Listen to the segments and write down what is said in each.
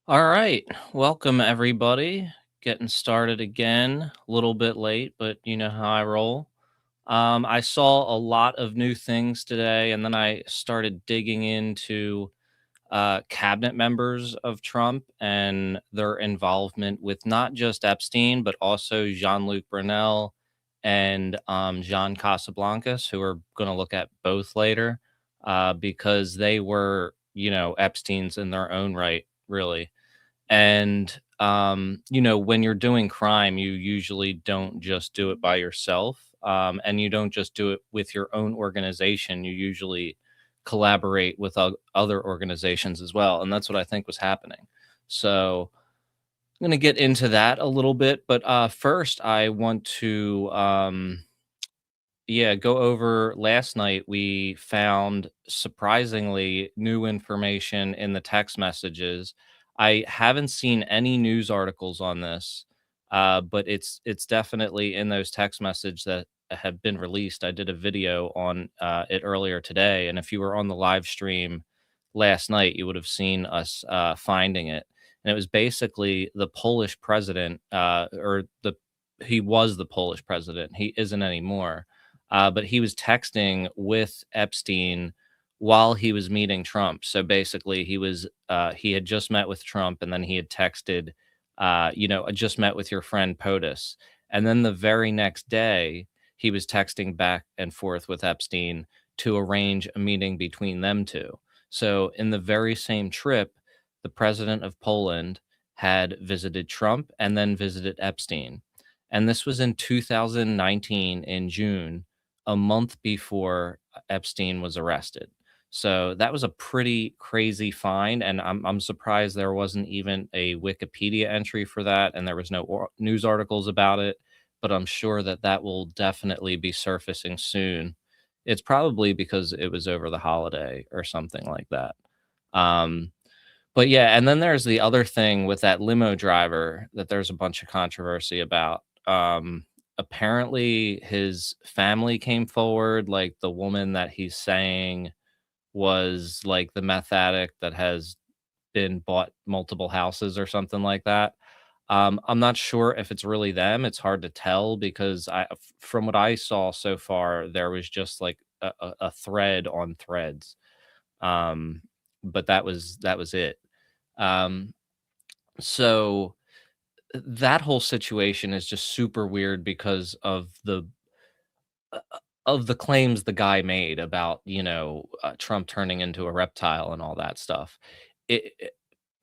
All right. Welcome, everybody. Getting started again. A little bit late, but you know how I roll. I saw a lot of new things today, and then I started digging into cabinet members of Trump and their involvement with not just Epstein, but also Jean Luc Brunel and Jean Casablancas, who we're going to look at both later, because they were, Epstein's in their own right, really. And, when you're doing crime, you usually don't just do it by yourself. And you don't just do it with your own organization. You usually collaborate with other organizations as well. And that's what I think was happening. So I'm going to get into that a little bit. But first, I want to yeah, go over last night. We found surprisingly new information in the text messages. I haven't seen any news articles on this, but it's definitely in those text messages that have been released. I did a video on it earlier today, and if you were on the live stream last night, you would have seen us finding it. And it was basically the Polish president, or the he was the Polish president. He isn't anymore, but he was texting with Epstein while he was meeting Trump. So basically, he had just met with Trump, and then he had texted, "I just met with your friend POTUS," and then the very next day, he was texting back and forth with Epstein to arrange a meeting between them two. So in the very same trip, the president of Poland had visited Trump and then visited Epstein. And this was in 2019 in June, a month before Epstein was arrested. So that was a pretty crazy find, and I'm surprised there wasn't even a Wikipedia entry for that, and there was no news articles about it. But I'm sure that that will definitely be surfacing soon. It's probably because it was over the holiday or something like that. Um, but yeah, and then there's the other thing with that limo driver that there's a bunch of controversy about. Apparently his family came forward, like the woman that he's saying was like the meth addict that has been bought multiple houses or something like that. I'm not sure if it's really them. It's hard to tell because from what I saw so far, there was just like a thread on threads. Um, but that was it. Um, so that whole situation is just super weird because of the claims the guy made about Trump turning into a reptile and all that stuff.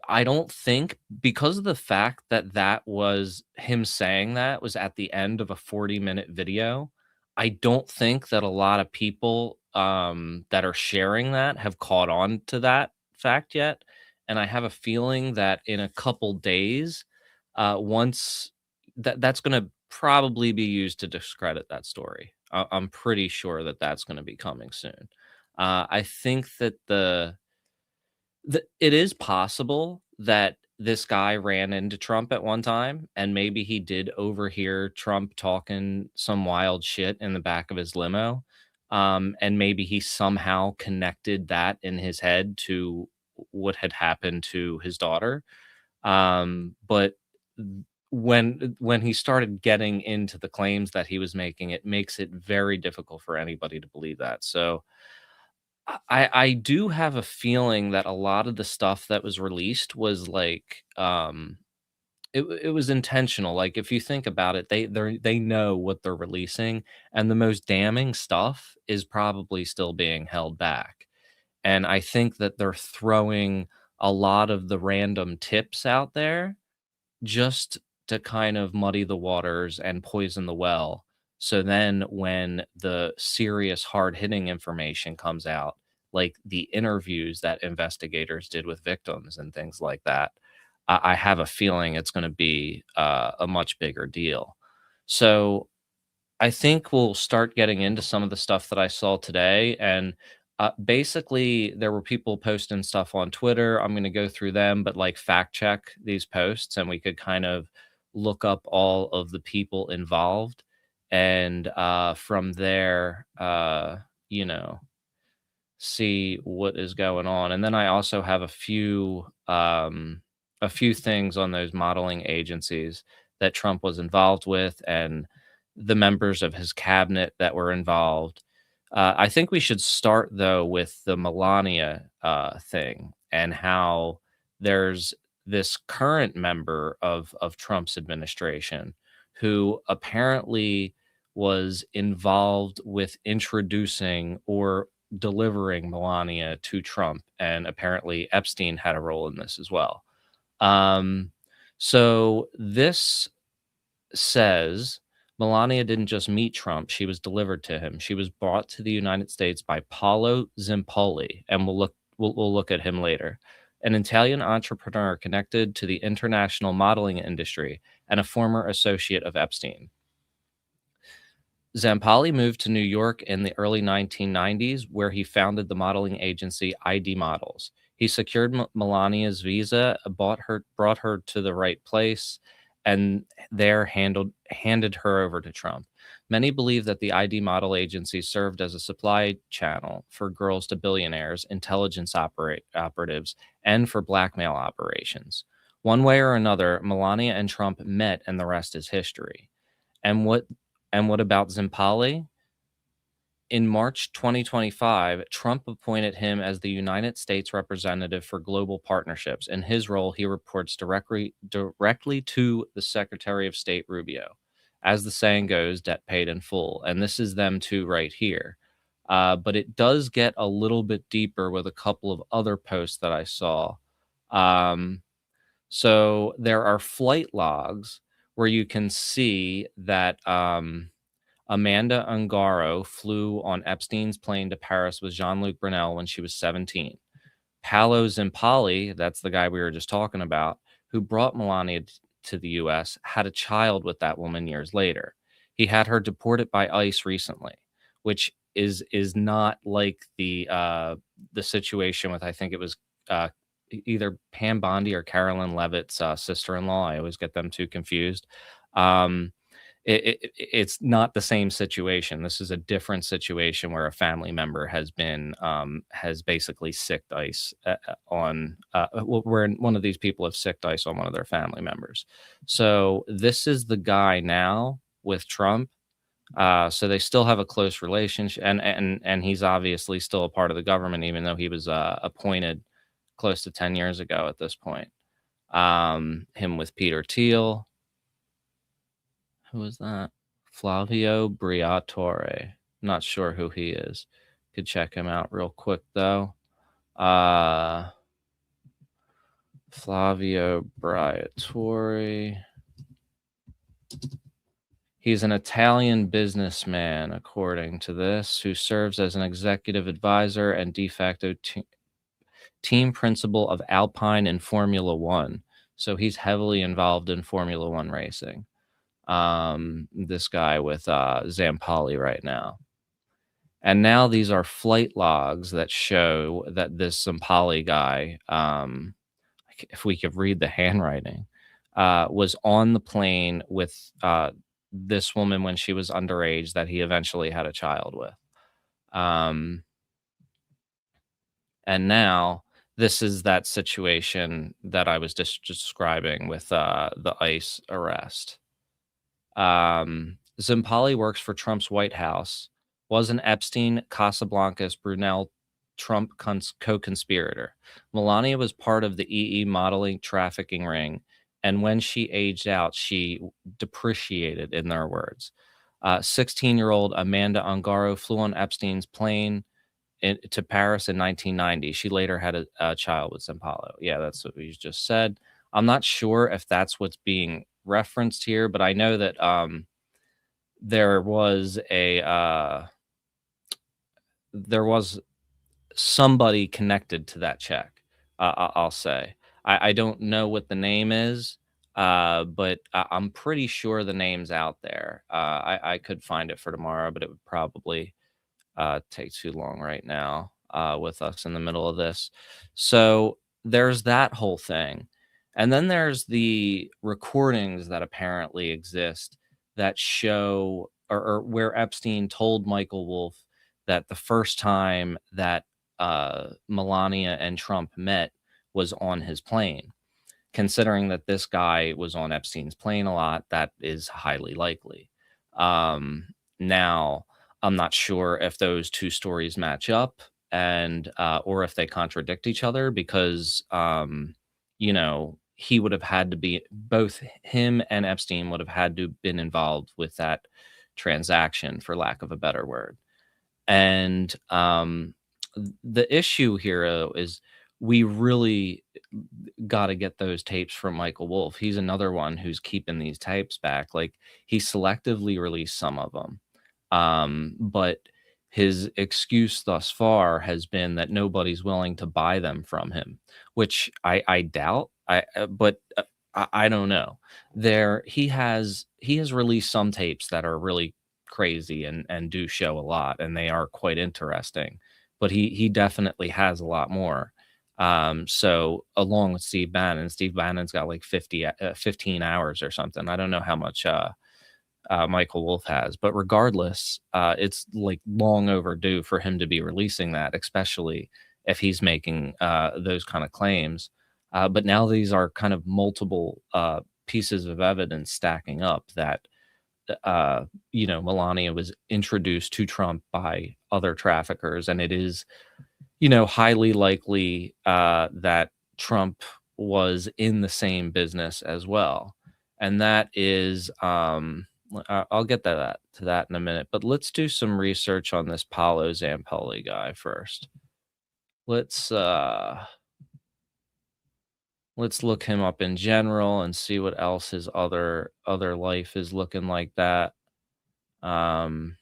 I don't think, because of the fact that that was him saying that was at the end of a 40-minute video, I don't think that a lot of people that are sharing that have caught on to that fact yet. And I have a feeling that in a couple days, once that's going to probably be used to discredit that story. I'm pretty sure that that's going to be coming soon. I think that it is possible that this guy ran into Trump at one time, and maybe he did overhear Trump talking some wild shit in the back of his limo. And maybe he somehow connected that in his head to what had happened to his daughter. But when he started getting into the claims that he was making, it makes it very difficult for anybody to believe that. So I do have a feeling that a lot of the stuff that was released was like, it was intentional. Like, if you think about it, they know what they're releasing, and the most damning stuff is probably still being held back. And I think that they're throwing a lot of the random tips out there just to kind of muddy the waters and poison the well. So then when the serious hard hitting information comes out, like the interviews that investigators did with victims and things like that, I have a feeling it's going to be a much bigger deal. So I think we'll start getting into some of the stuff that I saw today. And basically, there were people posting stuff on Twitter. I'm going to go through them, but like fact check these posts, and we could kind of look up all of the people involved. And from there, see what is going on. And then I also have a few. a few things on those modeling agencies that Trump was involved with and the members of his cabinet that were involved. I think we should start though with the Melania thing and how there's this current member of Trump's administration who apparently was involved with introducing or delivering Melania to Trump, and apparently Epstein had a role in this as well. Um, so this says Melania didn't just meet Trump, she was delivered to him. She was brought to the United States by Paolo Zimpoli, and we'll look at him later. An Italian entrepreneur connected to the international modeling industry and a former associate of Epstein. Zampali moved to New York in the early 1990s, where he founded the modeling agency ID Models. He secured Melania's visa, brought her to the right place, and there handed her over to Trump. Many believe that the ID model agency served as a supply channel for girls to billionaires, intelligence operatives, and for blackmail operations. One way or another, Melania and Trump met, and the rest is history. And what about Zimpali? In March 2025, Trump appointed him as the United States representative for global partnerships. In his role, he reports directly to the Secretary of State Rubio. As the saying goes, debt paid in full. And this is them too right here. But it does get a little bit deeper with a couple of other posts that I saw. Um, so there are flight logs where you can see that Amanda Ungaro flew on Epstein's plane to Paris with Jean-Luc Brunel when she was 17. Paolo Zimpali, that's the guy we were just talking about, who brought Melania to the US, had a child with that woman years later. He had her deported by ICE recently, which is not like the situation with, I think it was either Pam Bondi or Carolyn Levitt's sister-in-law. I always get them too confused. Um, it's not the same situation. This is a different situation where a family member has basically sicked ice on where one of these people have sicked ice on one of their family members. So this is the guy now with Trump. So they still have a close relationship, and he's obviously still a part of the government, even though he was appointed close to 10 years ago at this point. Him with Peter Thiel. Who is that? Flavio Briatore. Not sure who he is. Could check him out real quick though. Flavio Briatore. He's an Italian businessman, according to this, who serves as an executive advisor and de facto team principal of Alpine in Formula One. So he's heavily involved in Formula One racing. This guy with Zampali right now. And now these are flight logs that show that this Zampali guy, if we could read the handwriting, was on the plane with this woman when she was underage that he eventually had a child with. And now this is that situation that I was just describing with the ICE arrest. Zimpali works for Trump's White House, was an Epstein, Casablancas, Brunel, Trump co-conspirator. Melania was part of the EE modeling trafficking ring, and when she aged out, she depreciated, in their words. 16-year-old Amanda Ungaro flew on Epstein's plane to Paris in 1990. She later had a child with Zimpali. Yeah, that's what we just said. I'm not sure if that's what's being referenced here, but I know that there was somebody connected to that check. I'll say I don't know what the name is, but I'm pretty sure the name's out there. I could find it for tomorrow, but it would probably take too long right now with us in the middle of this. So there's that whole thing. And then there's the recordings that apparently exist that show or where Epstein told Michael Wolff that the first time that Melania and Trump met was on his plane. considering that this guy was on Epstein's plane a lot, that is highly likely. Um, Now, I'm not sure if those two stories match up and or if they contradict each other because he would have had to be both him and Epstein would have had to been involved with that transaction, for lack of a better word. And the issue here is we really got to get those tapes from Michael Wolff. He's another one who's keeping these tapes back. Like he selectively released some of them, but his excuse thus far has been that nobody's willing to buy them from him, which I doubt. I don't know. He has released some tapes that are really crazy and do show a lot, and they are quite interesting. But he definitely has a lot more. So along with Steve Bannon's got like 15 hours or something. I don't know how much Michael Wolff has, but regardless, it's like long overdue for him to be releasing that, especially if he's making those kind of claims. But now these are kind of multiple pieces of evidence stacking up that Melania was introduced to Trump by other traffickers, and it is highly likely that Trump was in the same business as well. And that is, I'll get to that in a minute, but let's do some research on this Paolo Zampoli guy first. Let's uh, let's look him up in general and see what else his other life is looking like. That um,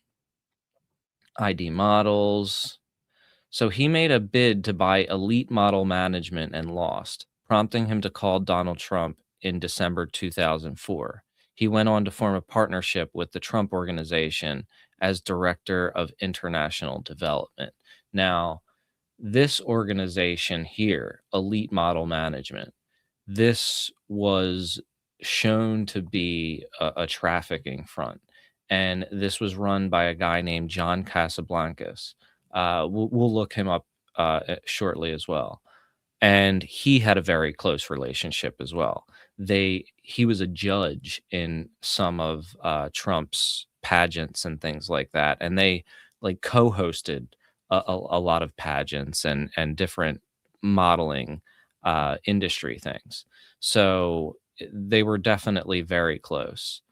ID models. So he made a bid to buy Elite Model Management and lost, prompting him to call Donald Trump in December 2004. He went on to form a partnership with the Trump Organization as Director of International Development. Now, this organization here, Elite Model Management, this was shown to be a trafficking front. And this was run by a guy named John Casablancas. We'll look him up shortly as well. And he had a very close relationship as well. He was a judge in some of Trump's pageants and things like that, and they like co-hosted a lot of pageants and different modeling industry things. So they were definitely very close.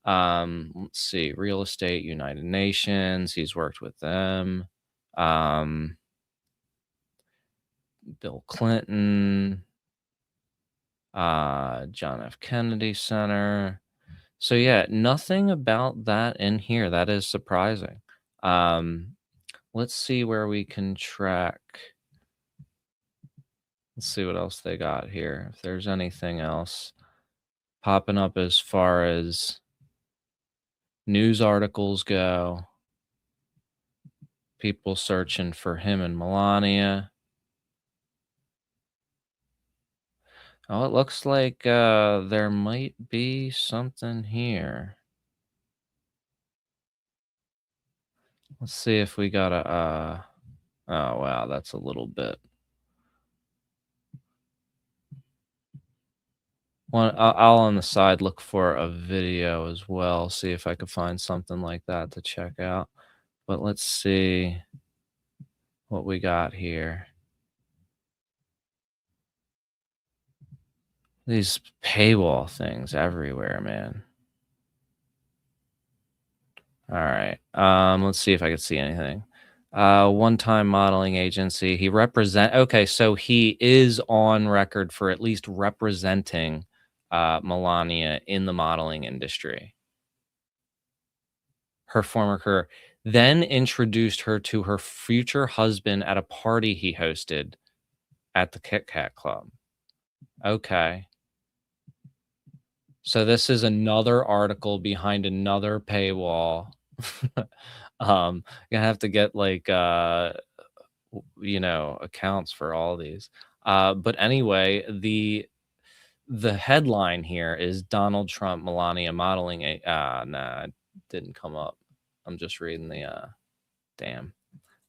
Let's see, real estate, United Nations. He's worked with them. Um, Bill Clinton, John F. Kennedy Center. So yeah, nothing about that in here. That is surprising. Um, let's see where we can track. Let's see what else they got here. If there's anything else popping up as far as news articles go, people searching for him and Melania. Oh, it looks like there might be something here. Let's see if we got a. Oh wow, that's a little bit. I'll on the side look for a video as well. See if I could find something like that to check out. But let's see what we got here. These paywall things everywhere, man. All right. Let's see if I can see anything. One-time modeling agency. Okay, so he is on record for at least representing Melania in the modeling industry. Her former career. Then introduced her to her future husband at a party he hosted at the Kit Kat Club. Okay. So this is another article behind another paywall. You have to get like accounts for all these. But anyway, the headline here is Donald Trump Melania modeling a nah, it didn't come up. I'm just reading the damn.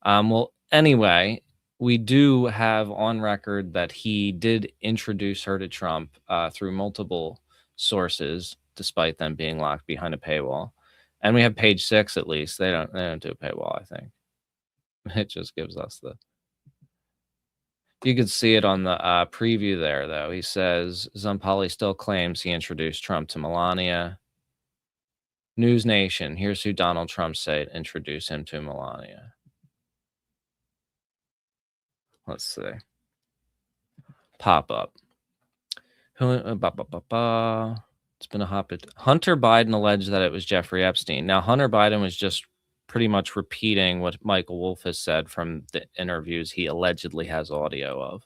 Well, anyway, we do have on record that he did introduce her to Trump through multiple sources, despite them being locked behind a paywall. And we have page 6 at least. They don't do a paywall, I think. It just gives us the you could see it on the preview there, though. He says Zampali still claims he introduced Trump to Melania. News Nation, here's who Donald Trump said introduced him to Melania. Let's see. Pop up. It's been a hot bit. Hunter Biden alleged that it was Jeffrey Epstein. Now, Hunter Biden was just pretty much repeating what Michael Wolff has said from the interviews he allegedly has audio of.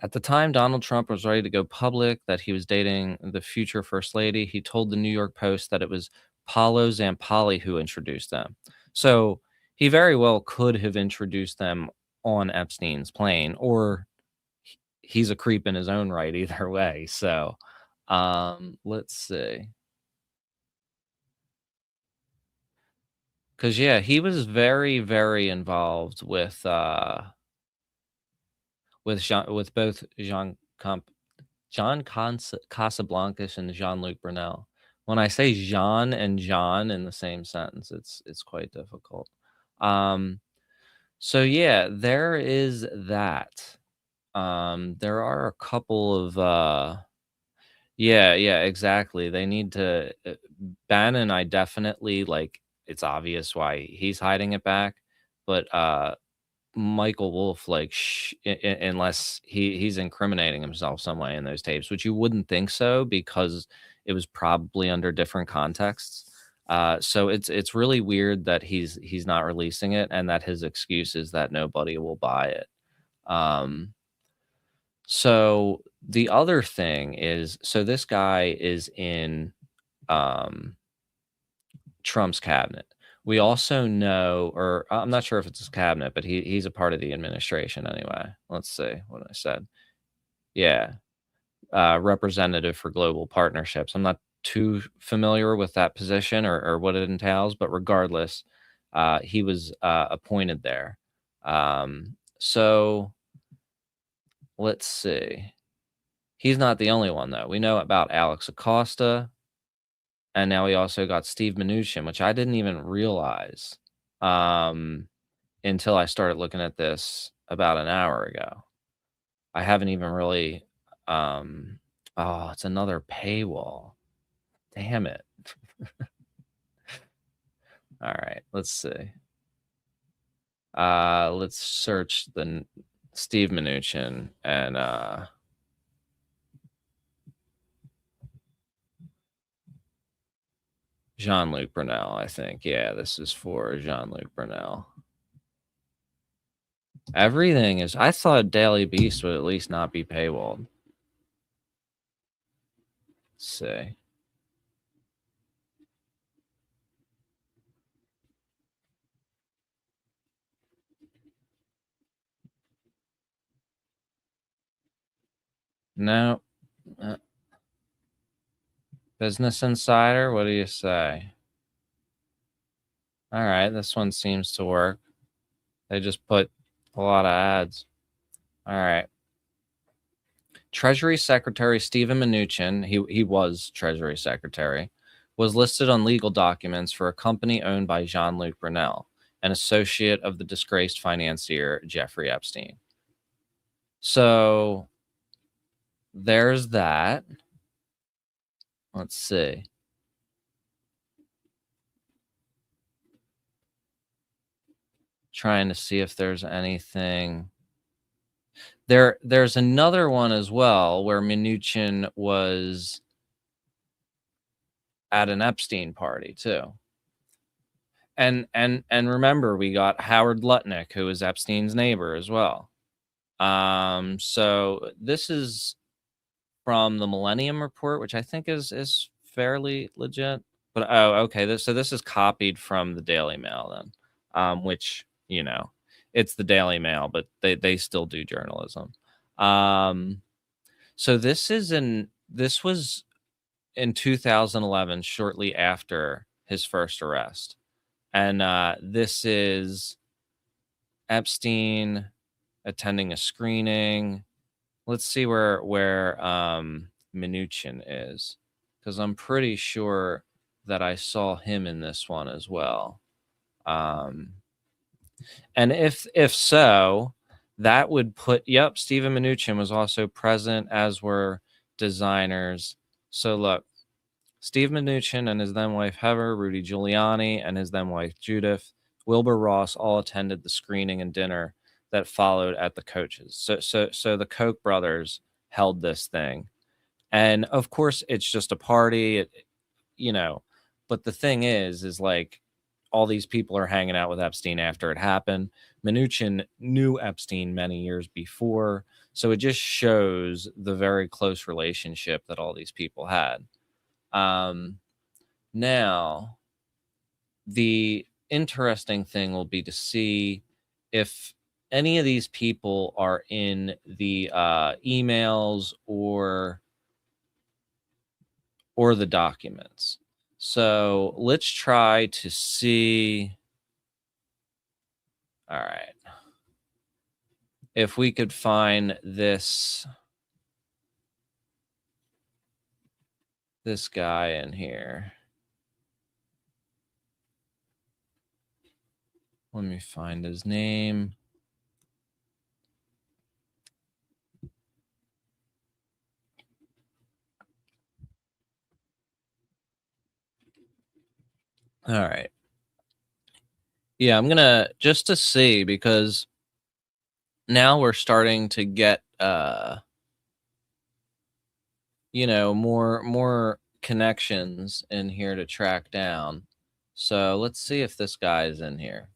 At the time Donald Trump was ready to go public that he was dating the future First Lady, he told the New York Post that it was Paolo Zampali who introduced them. So he very well could have introduced them on Epstein's plane, or he's a creep in his own right either way. So let's see. Because yeah, he was very, very involved with both Casablancas and Jean-Luc Brunel. When I say Jean and John in the same sentence, it's quite difficult. So yeah, there is that. There are a couple of yeah, yeah, exactly. They need to Bannon, I definitely like it's obvious why he's hiding it back, but Michael Wolff, like, unless he's incriminating himself some way in those tapes, which you wouldn't think so because it was probably under different contexts. So it's really weird that he's not releasing it, and that his excuse is that nobody will buy it. Um, so the other thing is, so this guy is in um, Trump's cabinet. We also know, or I'm not sure if it's his cabinet, but he's a part of the administration anyway. Let's see what I said. Yeah, representative for global partnerships. I'm not too familiar with that position or what it entails, but regardless, he was appointed there. So let's see. He's not the only one though. We know about Alex Acosta, and now we also got Steve Mnuchin, which I didn't even realize. Until I started looking at this about an hour ago. I haven't even really oh, it's another paywall. Damn it. All right, let's see. Let's search the Steve Mnuchin and Jean-Luc Brunel, I think. Yeah, this is for Jean-Luc Brunel. Everything is I thought Daily Beast would at least not be paywalled. Let's see. No. Business Insider, what do you say? All right, this one seems to work. They just put a lot of ads. All right. Treasury Secretary Stephen Mnuchin, he was Treasury Secretary, was listed on legal documents for a company owned by Jean-Luc Brunel, an associate of the disgraced financier Jeffrey Epstein. So there's that. Let's see. Trying to see if there's anything. There's another one as well where Mnuchin was at an Epstein party too. And remember, we got Howard Lutnick, who was Epstein's neighbor as well. So this is from the Millennium Report, which I think is fairly legit. But oh, okay. This is copied from the Daily Mail then, which it's the Daily Mail, but they still do journalism. So this was in 2011, shortly after his first arrest. And this is Epstein attending a screening. Let's see where Mnuchin is, because I'm pretty sure that I saw him in this one as well. Um, and if so, that would put, yep, Stephen Mnuchin was also present, as were designers. So look, Steve Mnuchin and his then wife Heather, Rudy Giuliani and his then wife Judith, Wilbur Ross all attended the screening and dinner that followed at the Coaches. So the Koch brothers held this thing, and of course it's just a party, you know. But the thing is like, all these people are hanging out with Epstein after it happened. Mnuchin knew Epstein many years before, so it just shows the very close relationship that all these people had. Um, Now, the interesting thing will be to see if any of these people are in the emails or the documents. So let's try to see. All right, if we could find this guy in here. Let me find his name. All right. Yeah, I'm gonna, just to see, because now we're starting to get more connections in here to track down. So let's see if this guy is in here.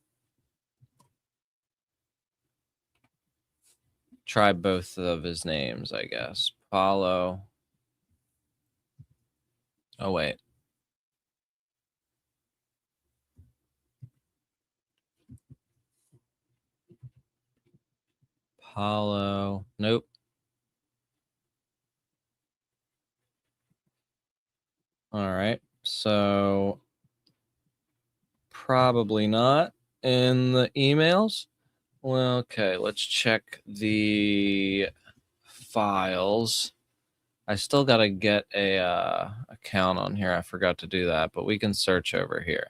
Try both of his names, I guess. Paulo. Oh wait. Paulo. Nope. All right. So probably not in the emails. Well, okay, let's check the files. I still got to get a account on here. I forgot to do that, but we can search over here.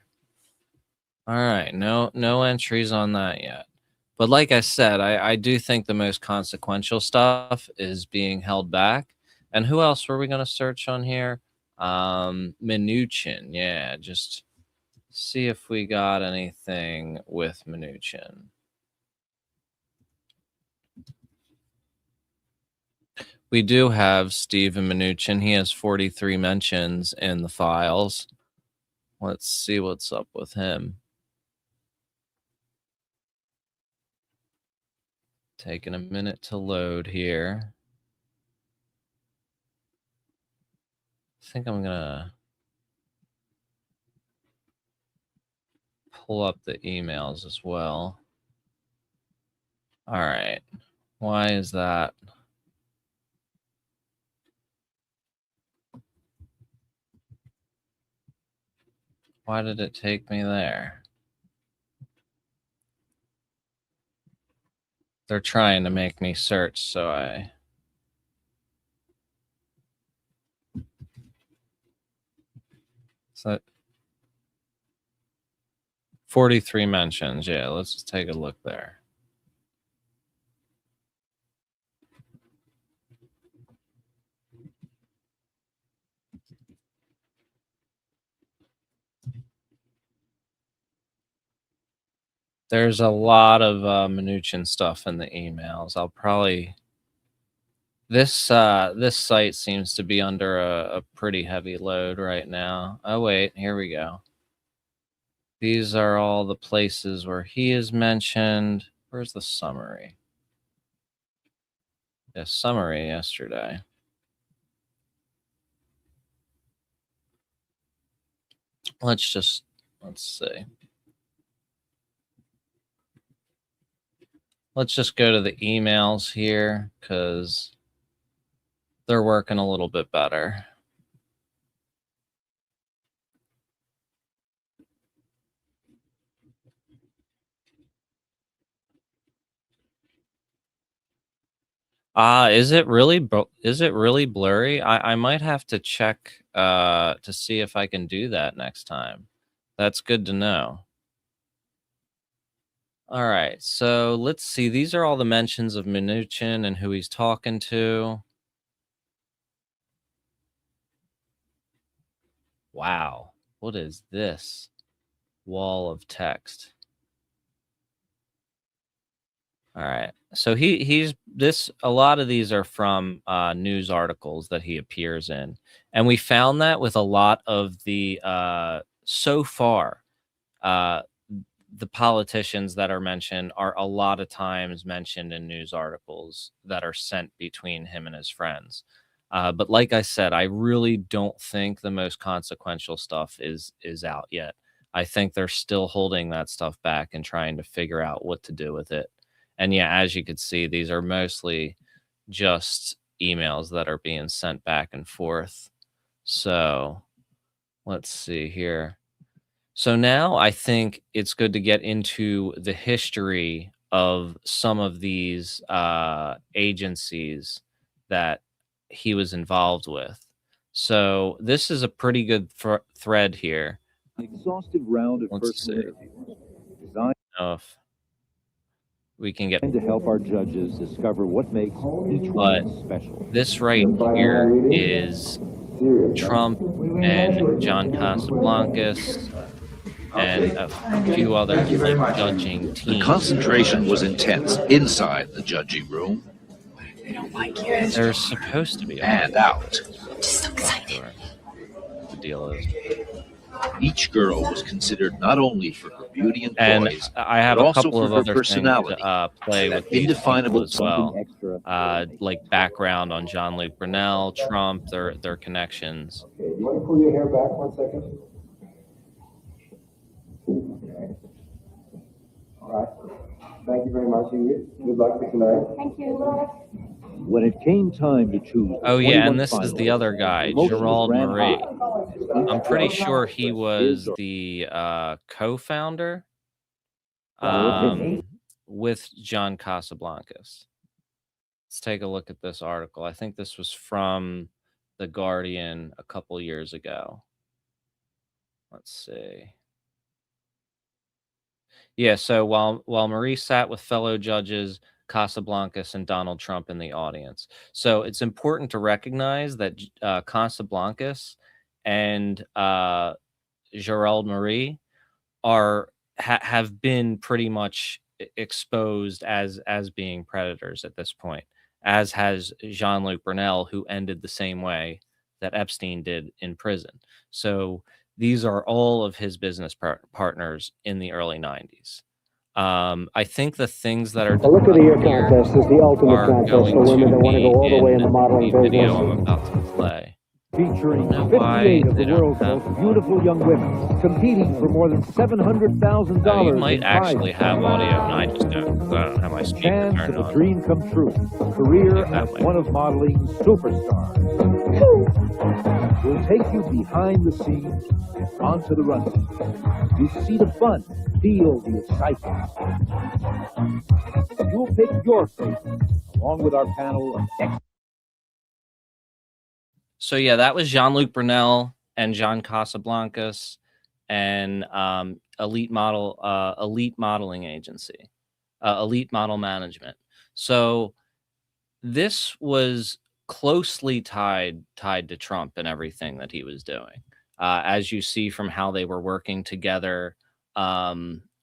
All right, no entries on that yet. But like I said, I do think the most consequential stuff is being held back. And who else were we going to search on here? Mnuchin. Yeah, just see if we got anything with Mnuchin. We do have Steven Mnuchin. He has 43 mentions in the files. Let's see what's up with him. Taking a minute to load here. I think I'm gonna pull up the emails as well. All right. Why is that? Why did it take me there? They're trying to make me search, so I... So 43 mentions. Yeah, let's just take a look there. There's a lot of Mnuchin stuff in the emails. I'll probably... This site seems to be under a pretty heavy load right now. Oh wait, here we go. These are all the places where he is mentioned. Where's the summary? The summary yesterday. Let's see. Let's just go to the emails here, because they're working a little bit better. is it really blurry? I might have to check to see if I can do that next time. That's good to know. All right, so let's see. These are all the mentions of Mnuchin and who he's talking to. Wow, what is this wall of text? All right, so he's this. A lot of these are from news articles that he appears in, and we found that with a lot of the so far. Uh, the politicians that are mentioned are a lot of times mentioned in news articles that are sent between him and his friends. But like I said, I really don't think the most consequential stuff is out yet. I think they're still holding that stuff back and trying to figure out what to do with it. And yeah, as you could see, these are mostly just emails that are being sent back and forth. So let's see here. So now I think it's good to get into the history of some of these agencies that he was involved with. So this is a pretty good thread here. An exhaustive round of Let's personal see interviews designed if we can get, to help our judges discover what makes each but one special. this right here is Trump and John Casablancas and a few Thank others you very like much. judging The teams. concentration was intense inside the judging room They don't like you. There's supposed to be and out. Just so excited. The deal is. Each girl was considered not only for her beauty and And poise, I have but a also couple for of her other things personality. to play That with these people indefinable as well. Extra. Like background on Jean-Luc Brunel, Trump, their connections. Okay, do you want to pull your hair back 1 second? Okay. All right. Thank you very much, Ingrid. Good luck for tonight. Thank you. When it came time to choose the Oh yeah, 21 and this is the finalists, other guy, emotions Gerald ran Marie. high. I'm pretty sure he was the co-founder with John Casablancas. Let's take a look at this article. I think this was from The Guardian a couple years ago. Let's see. Yeah, so while Marie sat with fellow judges Casablancas and Donald Trump in the audience. So it's important to recognize that Casablancas and Gerald Marie have been pretty much exposed as being predators at this point, as has Jean-Luc Brunel, who ended the same way that Epstein did in prison. So these are all of his business partners in the early 90s. I think the things that are The Look of the Year here contest is the ultimate are contest going for women to that want to be go all the way in the modeling the video business. I'm about to play. Featuring I don't know why 58 of they the don't world's have most beautiful young women, competing for more than $700,000 Oh, you might in actually prizes. have audio, and I just don't, 'cause I don't have my speaker Chance turned of a on. dream come true. Career Take that as way. one of modeling's superstars. We'll take you behind the scenes, onto the runway. You see the fun, feel the excitement. You'll pick your favorite, along with our panel of experts. So yeah, that was Jean-Luc Brunel and John Casablancas and Elite Modeling Agency, Elite Model Management. So this was closely tied to Trump and everything that he was doing, as you see from how they were working together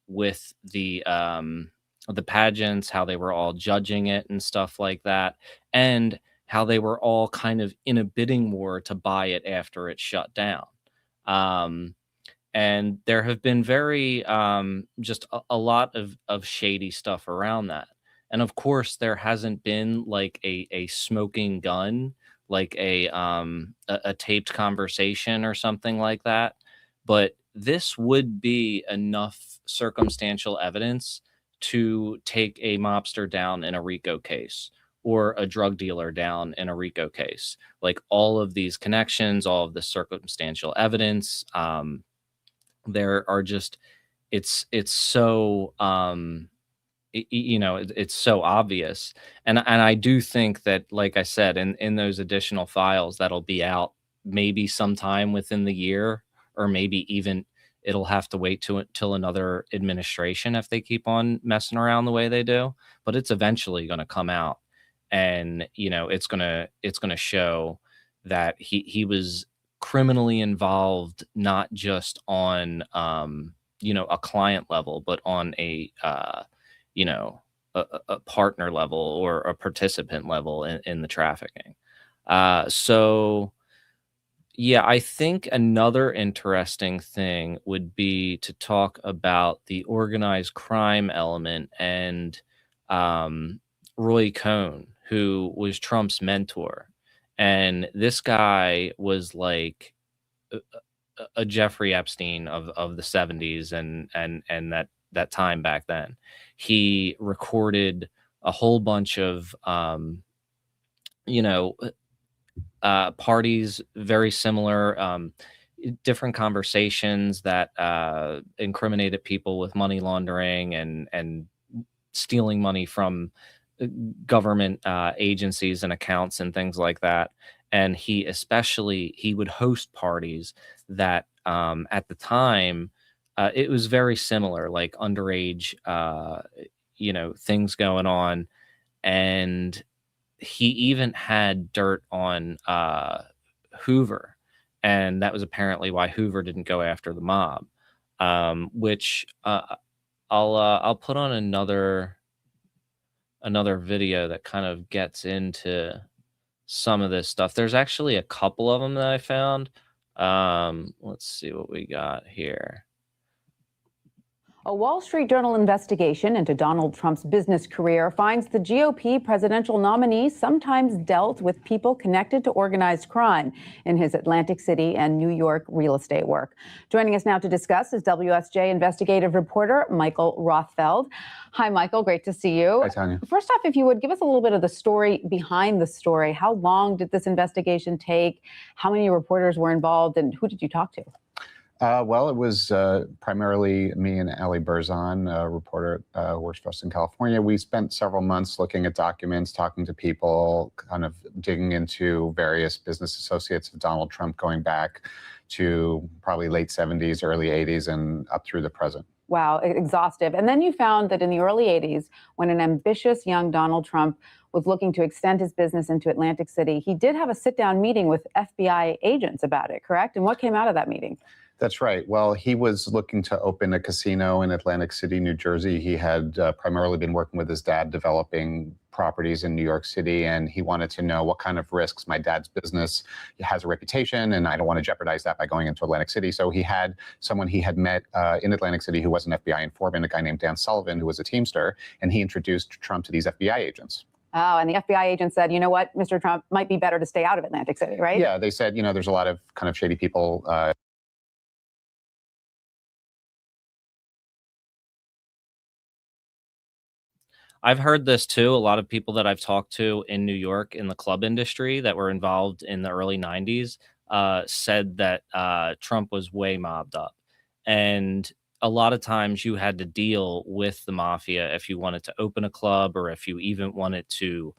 with the pageants, how they were all judging it and stuff like that, and how they were all kind of in a bidding war to buy it after it shut down. Um, and there have been very just a lot of shady stuff around that. And of course there hasn't been like a smoking gun, like a taped conversation or something like that, but this would be enough circumstantial evidence to take a mobster down in a RICO case or a drug dealer down in a RICO case. Like all of these connections, all of the circumstantial evidence, there are just it's so it's so obvious. And I do think that, like I said, in those additional files that'll be out maybe sometime within the year, or maybe even it'll have to wait till another administration if they keep on messing around the way they do. But it's eventually going to come out, and it's gonna show that he was criminally involved, not just on a client level, but on you know a partner level or a participant level in the trafficking. So yeah, I think another interesting thing would be to talk about the organized crime element and Roy Cohn, who was Trump's mentor. And this guy was like a, a Jeffrey Epstein of the 70s and that time back then. He recorded a whole bunch of you know parties very similar, different conversations that incriminated people with money laundering and stealing money from uh, government agencies and accounts and things like that. And he would host parties that at the time it was very similar, like underage things going on. And he even had dirt on Hoover, and that was apparently why Hoover didn't go after the mob. Which I'll put on another video that kind of gets into some of this stuff. There's actually a couple of them that I found. Let's see what we got here. A Wall Street Journal investigation into Donald Trump's business career finds the GOP presidential nominee sometimes dealt with people connected to organized crime in his Atlantic City and New York real estate work. Joining us now to discuss is WSJ investigative reporter Michael Rothfeld. Hi, Michael. Great to see you. Hi, Tanya. First off, if you would give us a little bit of the story behind the story. How long did this investigation take? How many reporters were involved, and who did you talk to? Well, it was primarily me and Ali Berzon, a reporter who works for us in California. We spent several months looking at documents, talking to people, kind of digging into various business associates of Donald Trump, going back to probably late 70s, early 80s, and up through the present. Wow, exhaustive. And then you found that in the early 80s, when an ambitious young Donald Trump was looking to extend his business into Atlantic City, he did have a sit-down meeting with FBI agents about it, correct? And what came out of that meeting? That's right. Well, he was looking to open a casino in Atlantic City, New Jersey. He had primarily been working with his dad developing properties in New York City, and he wanted to know what kind of risks. My dad's business has a reputation, and I don't want to jeopardize that by going into Atlantic City. So he had someone he had met in Atlantic City who was an FBI informant, a guy named Dan Sullivan, who was a Teamster, and he introduced Trump to these FBI agents. Oh, and the FBI agent said, you know what, Mr. Trump, might be better to stay out of Atlantic City, right? Yeah, they said, there's a lot of kind of shady people I've heard this too. A lot of people that I've talked to in New York in the club industry that were involved in the early 90s said that Trump was way mobbed up. And a lot of times you had to deal with the mafia if you wanted to open a club, or if you even wanted to,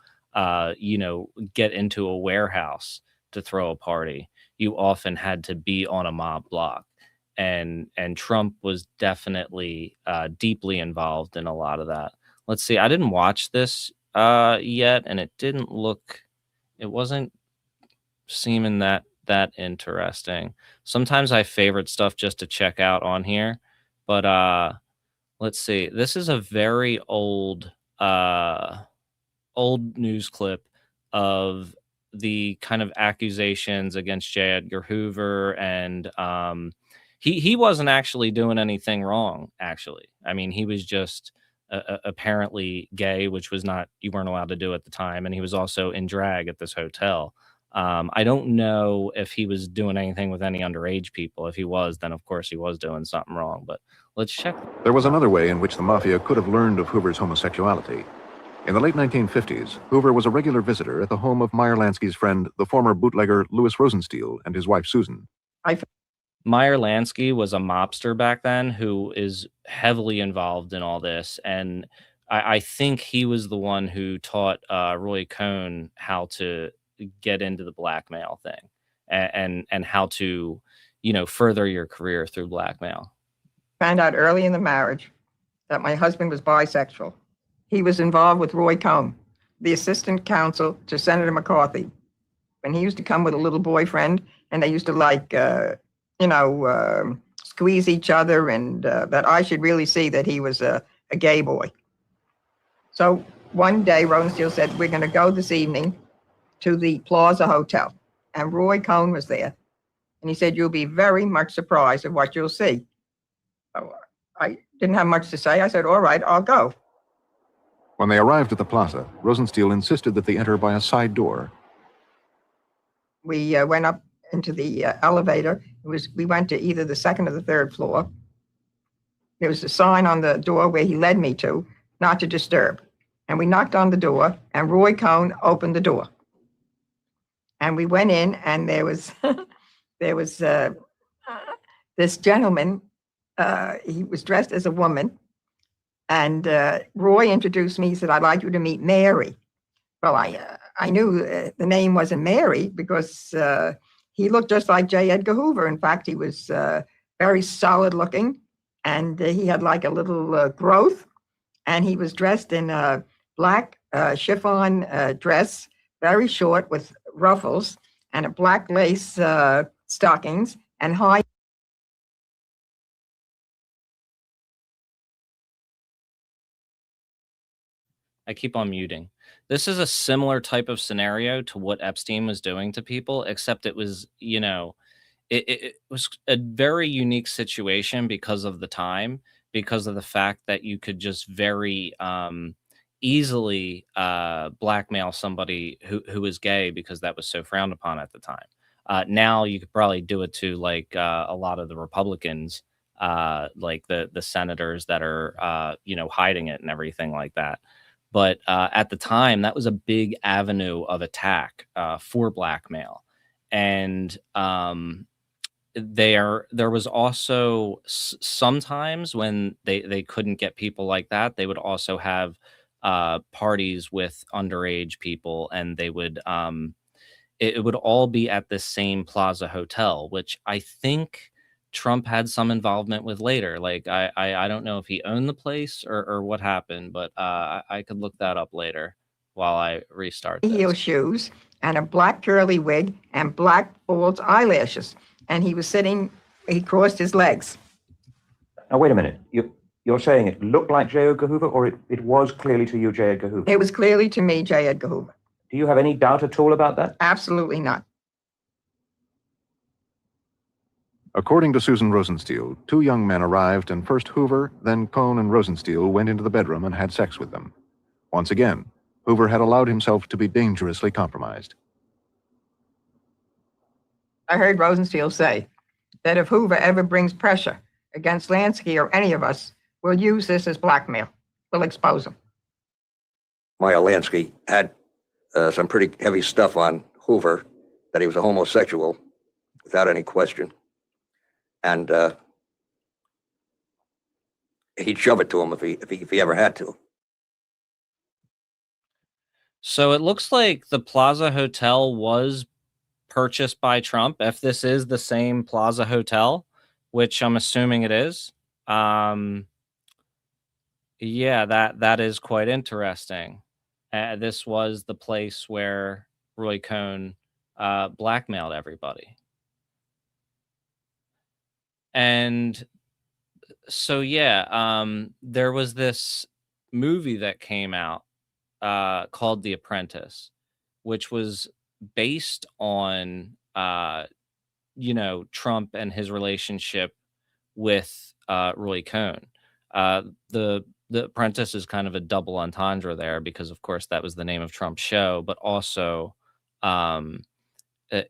get into a warehouse to throw a party. You often had to be on a mob block. And Trump was definitely deeply involved in a lot of that. Let's see. I didn't watch this yet, and it wasn't seeming that interesting. Sometimes I favorite stuff just to check out on here, but let's see. This is a very old news clip of the kind of accusations against J. Edgar Hoover, and he wasn't actually doing anything wrong. Actually, I mean, he was just apparently gay, which was not, you weren't allowed to do at the time, and he was also in drag at this hotel. I don't know if he was doing anything with any underage people. If he was, then of course he was doing something wrong. But let's check. There was another way in which the mafia could have learned of Hoover's homosexuality. In the late 1950s, Hoover was a regular visitor at the home of Meyer Lansky's friend, the former bootlegger Louis Rosenstiel, and his wife Susan. Meyer Lansky was a mobster back then who is heavily involved in all this. And I think he was the one who taught Roy Cohn how to get into the blackmail thing and how to, further your career through blackmail. Found out early in the marriage that my husband was bisexual. He was involved with Roy Cohn, the assistant counsel to Senator McCarthy. When he used to come with a little boyfriend, and they used to squeeze each other, and that I should really see that he was a gay boy. So one day, Rosenstiel said, "We're going to go this evening to the Plaza Hotel." And Roy Cohn was there. And he said, "You'll be very much surprised at what you'll see." I didn't have much to say. I said, "All right, I'll go." When they arrived at the plaza, Rosenstiel insisted that they enter by a side door. We went up into the elevator. We went to either the second or the third floor. There was a sign on the door where he led me to, not to disturb. And we knocked on the door, and Roy Cohn opened the door. And we went in, and there was this gentleman. He was dressed as a woman. And Roy introduced me. He said, "I'd like you to meet Mary." Well, I knew the name wasn't Mary because he looked just like J. Edgar Hoover. In fact, he was very solid looking, and he had like a little growth, and he was dressed in a black chiffon dress, very short with ruffles, and a black lace stockings and high. I keep on muting. This is a similar type of scenario to what Epstein was doing to people, except it was, it was a very unique situation because of the time, because of the fact that you could just very easily blackmail somebody who was gay because that was so frowned upon at the time. Now you could probably do it to like a lot of the Republicans, like the senators that are, hiding it and everything like that. But at the time, that was a big avenue of attack for blackmail. And there was also sometimes when they couldn't get people like that, they would also have parties with underage people, and they would it would all be at this same Plaza Hotel, which I think Trump had some involvement with later. Like I don't know if he owned the place or what happened, but I could look that up later while I restart this. Heel shoes and a black curly wig and black false eyelashes. And he was sitting, he crossed his legs. Now, wait a minute. You're saying it looked like J. Edgar Hoover, or it was clearly to you J. Edgar Hoover? It was clearly to me J. Edgar Hoover. Do you have any doubt at all about that? Absolutely not. According to Susan Rosenstiel, two young men arrived, and first Hoover, then Cohn and Rosenstiel went into the bedroom and had sex with them. Once again, Hoover had allowed himself to be dangerously compromised. I heard Rosenstiel say that if Hoover ever brings pressure against Lansky or any of us, we'll use this as blackmail. We'll expose him. Meyer Lansky had some pretty heavy stuff on Hoover, that he was a homosexual, without any question. And he'd shove it to him if he ever had to. So it looks like the Plaza Hotel was purchased by Trump, if this is the same Plaza Hotel, which I'm assuming it is. Yeah, that is quite interesting. This was the place where Roy Cohn blackmailed everybody. And so, yeah, there was this movie that came out called The Apprentice, which was based on, Trump and his relationship with Roy Cohn. The Apprentice is kind of a double entendre there because, of course, that was the name of Trump's show, but also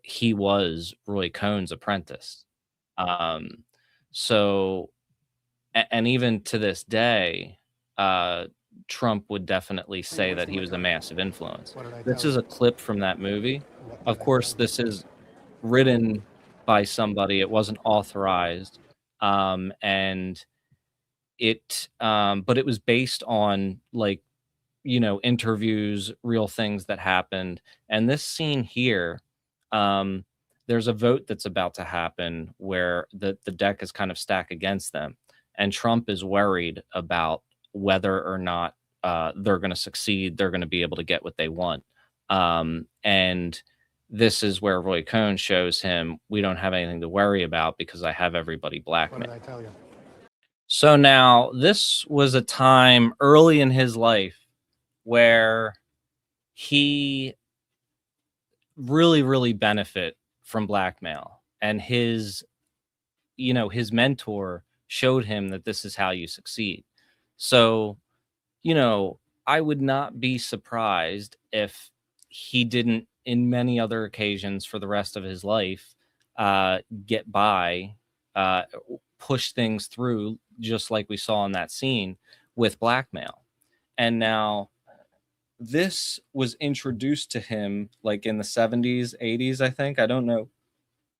he was Roy Cohn's apprentice. So, and even to this day, Trump would definitely say that he was a massive influence. This is a clip from that movie. Of course, this is written by somebody. It wasn't authorized. And but it was based on like, interviews, real things that happened. And this scene here, um, there's a vote that's about to happen where the deck is kind of stacked against them. And Trump is worried about whether or not they're going to succeed, they're going to be able to get what they want. And this is where Roy Cohn shows him, we don't have anything to worry about because I have everybody blackmailed. What did I tell you? So now this was a time early in his life where he really benefit from blackmail, and his mentor showed him that this is how you succeed. So I would not be surprised if he didn't, in many other occasions for the rest of his life, get by, push things through, just like we saw in that scene with blackmail. And now this was introduced to him like in the 70s, 80s, I think. I don't know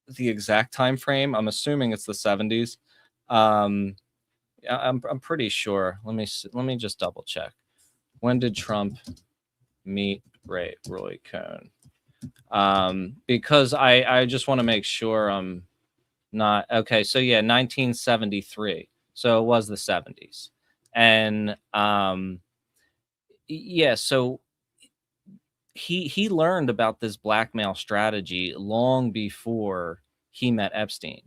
the exact time frame. I'm assuming it's the 70s. I'm pretty sure. Let me just double check. When did Trump meet Roy Cohn? Because I just want to make sure I'm not okay. So yeah, 1973. So it was the 70s. And yeah, so he learned about this blackmail strategy long before he met Epstein.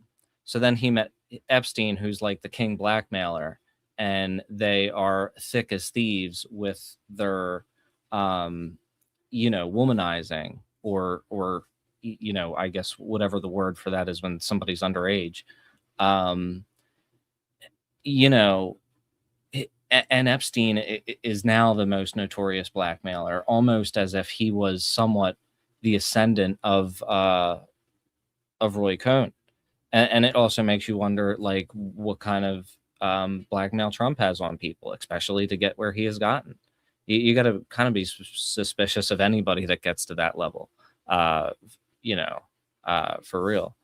So then he met Epstein, who's like the king blackmailer, and they are thick as thieves with their womanizing, or I guess whatever the word for that is when somebody's underage. And Epstein is now the most notorious blackmailer, almost as if he was somewhat the ascendant of Roy Cohn. And it also makes you wonder, like, what kind of blackmail Trump has on people, especially to get where he has gotten. You got to kind of be suspicious of anybody that gets to that level, for real.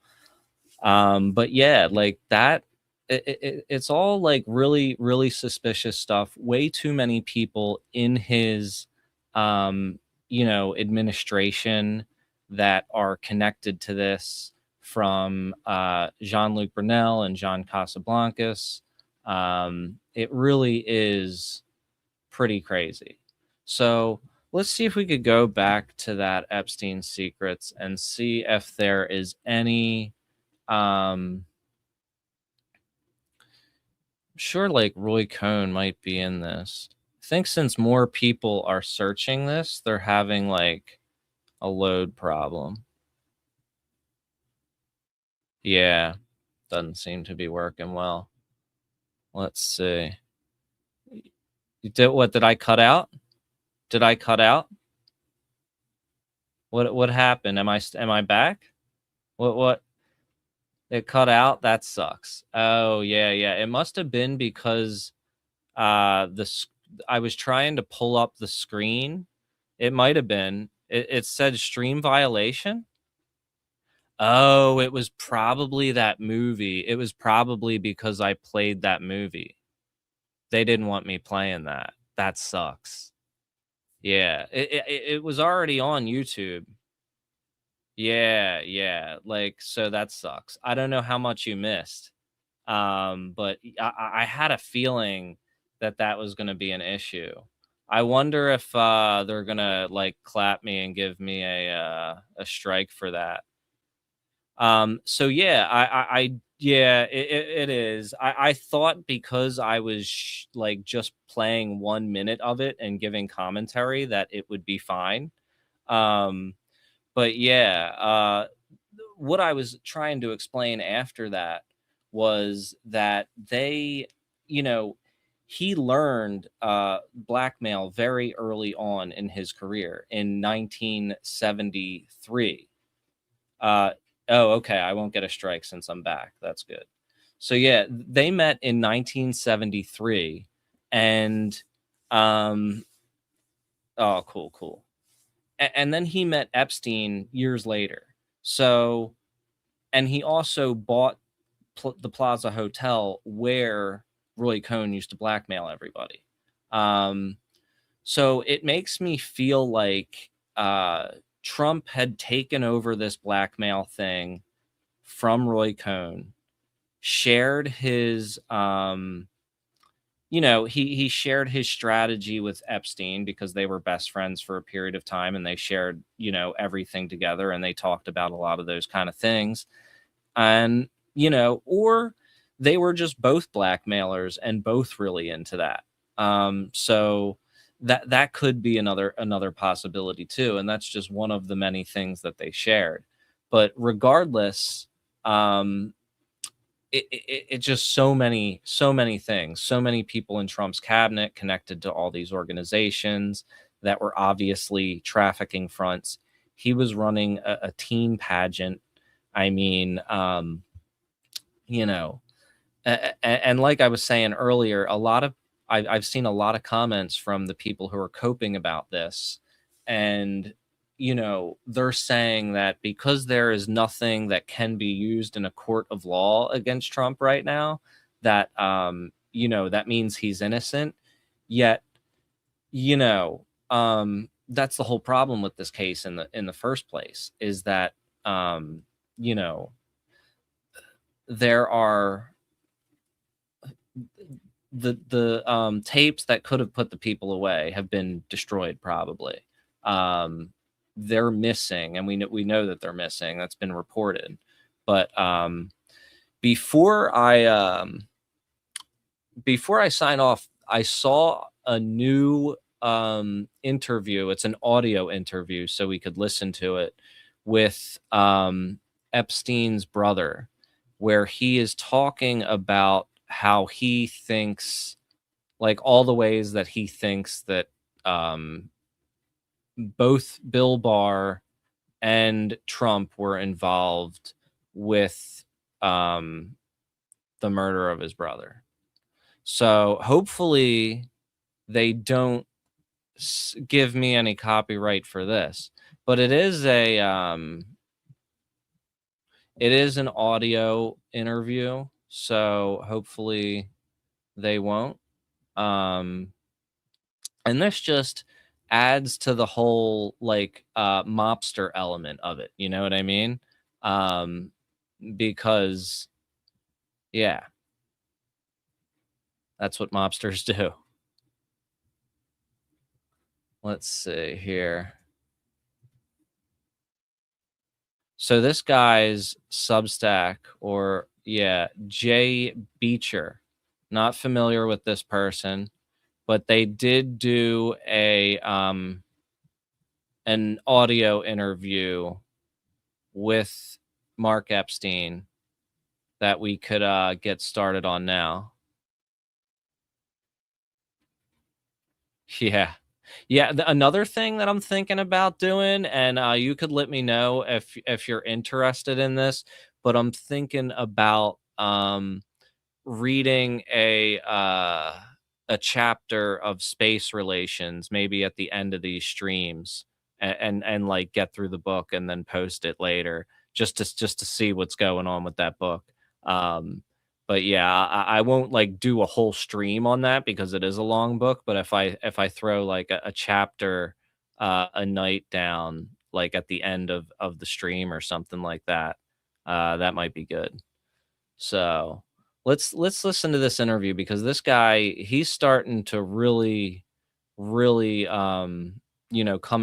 But yeah, like that. It's all like really suspicious stuff. Way too many people in his administration that are connected to this, from Jean-Luc Brunel and John Casablancas. It really is pretty crazy. So let's see if we could go back to that Epstein secrets and see if there is any sure, like Roy Cohn might be in this. I think since more people are searching this, they're having like a load problem. Yeah, doesn't seem to be working well. Let's see. What did I cut out? Did I cut out? What happened? Am I back? What? It cut out? That sucks. Oh yeah. It must have been because I was trying to pull up the screen. It might have been. It said stream violation. Oh, it was probably that movie. It was probably because I played that movie. They didn't want me playing that. That sucks. Yeah, it was already on YouTube. Yeah. Like, so that sucks. I don't know how much you missed. But I had a feeling that was going to be an issue. I wonder if they're going to like clap me and give me a strike for that. So yeah, it is. I thought because I was like just playing 1 minute of it and giving commentary that it would be fine. But yeah, what I was trying to explain after that was that they, he learned blackmail very early on in his career in 1973. Oh, okay. I won't get a strike since I'm back. That's good. So yeah, they met in 1973, and oh, cool. And then he met Epstein years later. So, and he also bought the Plaza Hotel where Roy Cohn used to blackmail everybody. So it makes me feel like Trump had taken over this blackmail thing from Roy Cohn, shared his he shared his strategy with Epstein because they were best friends for a period of time, and they shared, everything together, and they talked about a lot of those kind of things. And, or they were just both blackmailers and both really into that. So that could be another possibility too. And that's just one of the many things that they shared. But regardless, it just so many things, so many people in Trump's cabinet connected to all these organizations that were obviously trafficking fronts. He was running a teen pageant. I mean, and like I was saying earlier, I've seen a lot of comments from the people who are coping about this, and they're saying that because there is nothing that can be used in a court of law against Trump right now, that that means he's innocent. Yet, that's the whole problem with this case in the first place, is that you know there are the tapes that could have put the people away have been destroyed probably. They're missing, and we know that they're missing. That's been reported. But before I sign off, I saw a new interview. It's an audio interview, so we could listen to it, with Epstein's brother, where he is talking about how he thinks, like all the ways that he thinks that both Bill Barr and Trump were involved with the murder of his brother. So hopefully they don't give me any copyright for this, but it is an audio interview, so hopefully they won't. And this just adds to the whole mobster element of it, you know what I mean? Because yeah, that's what mobsters do. Let's see here. So this guy's Substack, or Jay Beecher, not familiar with this person, but they did do an audio interview with Mark Epstein that we could get started on now. Yeah. Another thing that I'm thinking about doing, and you could let me know if you're interested in this, but I'm thinking about reading a chapter of space relations, maybe at the end of these streams, and like get through the book and then post it later, just to see what's going on with that book. But yeah, I won't like do a whole stream on that because it is a long book. But if I throw like a chapter a night down, like at the end of the stream or something like that, that might be good. So let's listen to this interview, because this guy, he's starting to really come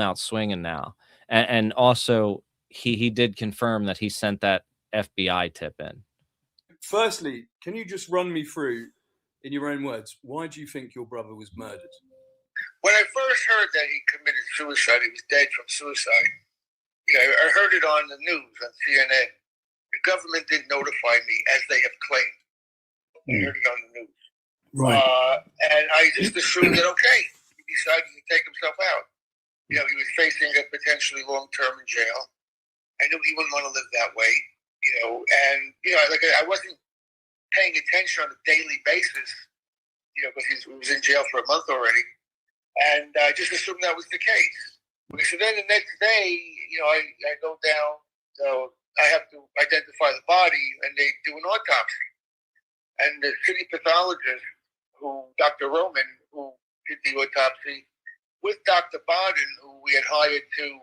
out swinging now. And also he did confirm that he sent that FBI tip in. Firstly, can you just run me through, in your own words, why do you think your brother was murdered? When I first heard that he committed suicide, he was dead from suicide, I heard it on the news, on CNN. The government didn't notify me, as they have claimed. I heard it on the news. Right. And I just assumed that, okay, he decided to take himself out. He was facing a potentially long term in jail. I knew he wouldn't want to live that way, I wasn't paying attention on a daily basis, because he was in jail for a month already. And I just assumed that was the case. So then the next day, I go down, so I have to identify the body, and they do an autopsy. And the city pathologist Dr. Roman, who did the autopsy, with Dr. Barden, who we had hired to,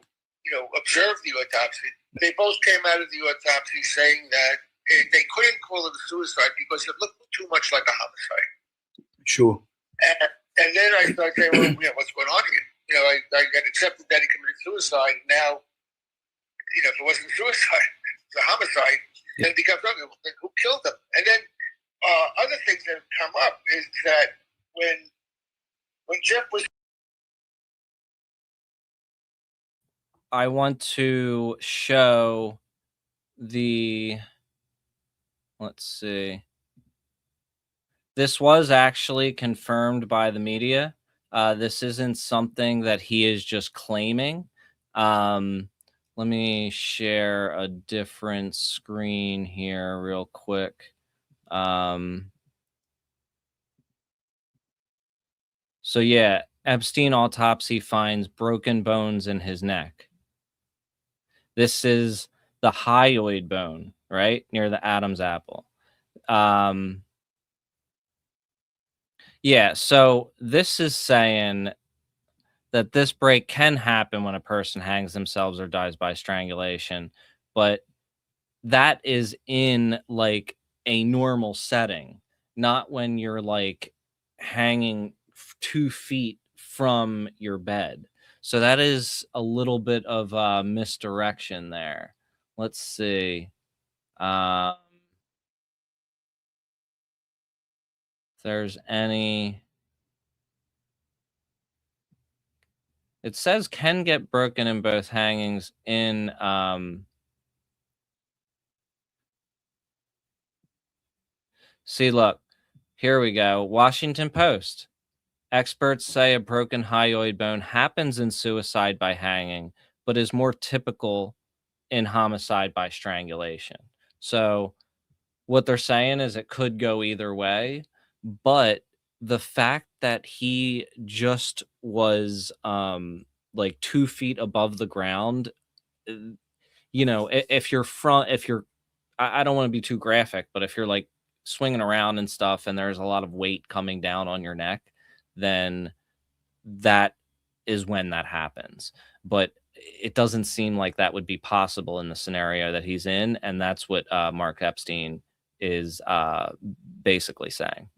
observe the autopsy. They both came out of the autopsy saying that they couldn't call it a suicide because it looked too much like a homicide. Sure. And then I started saying, well, what's going on here? I got accepted that he committed suicide. Now, if it wasn't suicide, it's a homicide. Then it becomes, who killed him? And then other things that have come up is that when Jeff was... I want to show let's see. This was actually confirmed by the media. This isn't something that he is just claiming. Let me share a different screen here real quick. So yeah, Epstein autopsy finds broken bones in his neck. This is the hyoid bone, right? Near the Adam's apple. Yeah, so this is saying that this break can happen when a person hangs themselves or dies by strangulation, but that is in like a normal setting, not when you're like hanging 2 feet from your bed. So that is a little bit of misdirection there. Let's see. If there's any... It says can get broken in both hangings in see, look, here we go. Washington Post. Experts say a broken hyoid bone happens in suicide by hanging, but is more typical in homicide by strangulation. So what they're saying is it could go either way, but the fact that he just was like 2 feet above the ground, if you're I don't want to be too graphic, but if you're like swinging around and stuff and there's a lot of weight coming down on your neck, then that is when that happens. But it doesn't seem like that would be possible in the scenario that he's in, and that's what Mark Epstein is basically saying.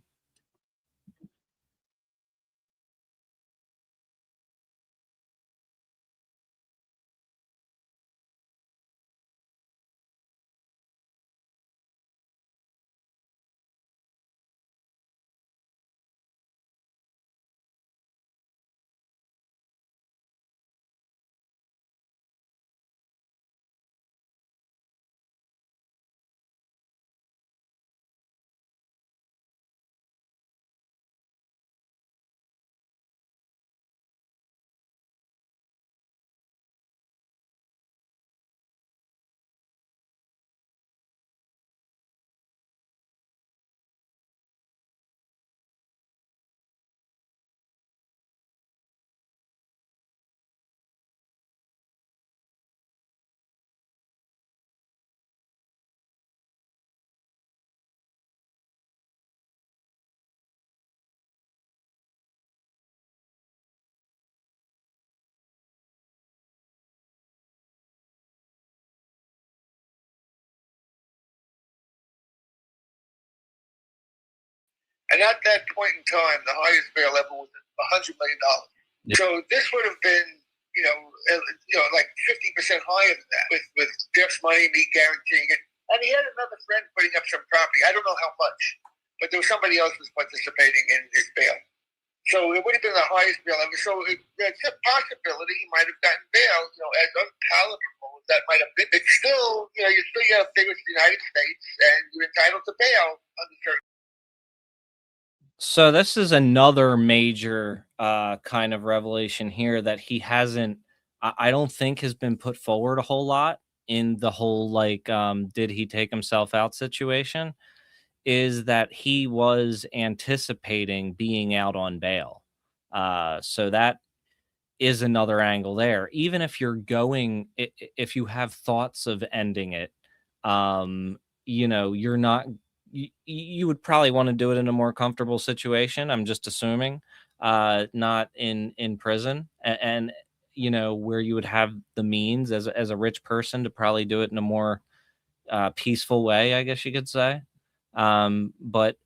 And at that point in time, the highest bail ever was $100 million. Yeah. So this would have been, like 50% higher than that with Jeff's money, me guaranteeing it. And he had another friend putting up some property. I don't know how much, but there was somebody else who was participating in his bail. So it would have been the highest bail ever. So it's a possibility he might have gotten bail, as unpalatable as that might have been. It's still, you still got to figure it's the United States and you're entitled to bail under certain... So this is another major kind of revelation here that he hasn't, I don't think has been put forward a whole lot in the whole, did he take himself out situation, is that he was anticipating being out on bail. So that is another angle there. Even if you're if you have thoughts of ending it, you're not you would probably want to do it in a more comfortable situation. I'm just assuming, not in prison, and where you would have the means as a rich person to probably do it in a more peaceful way, I guess you could say. But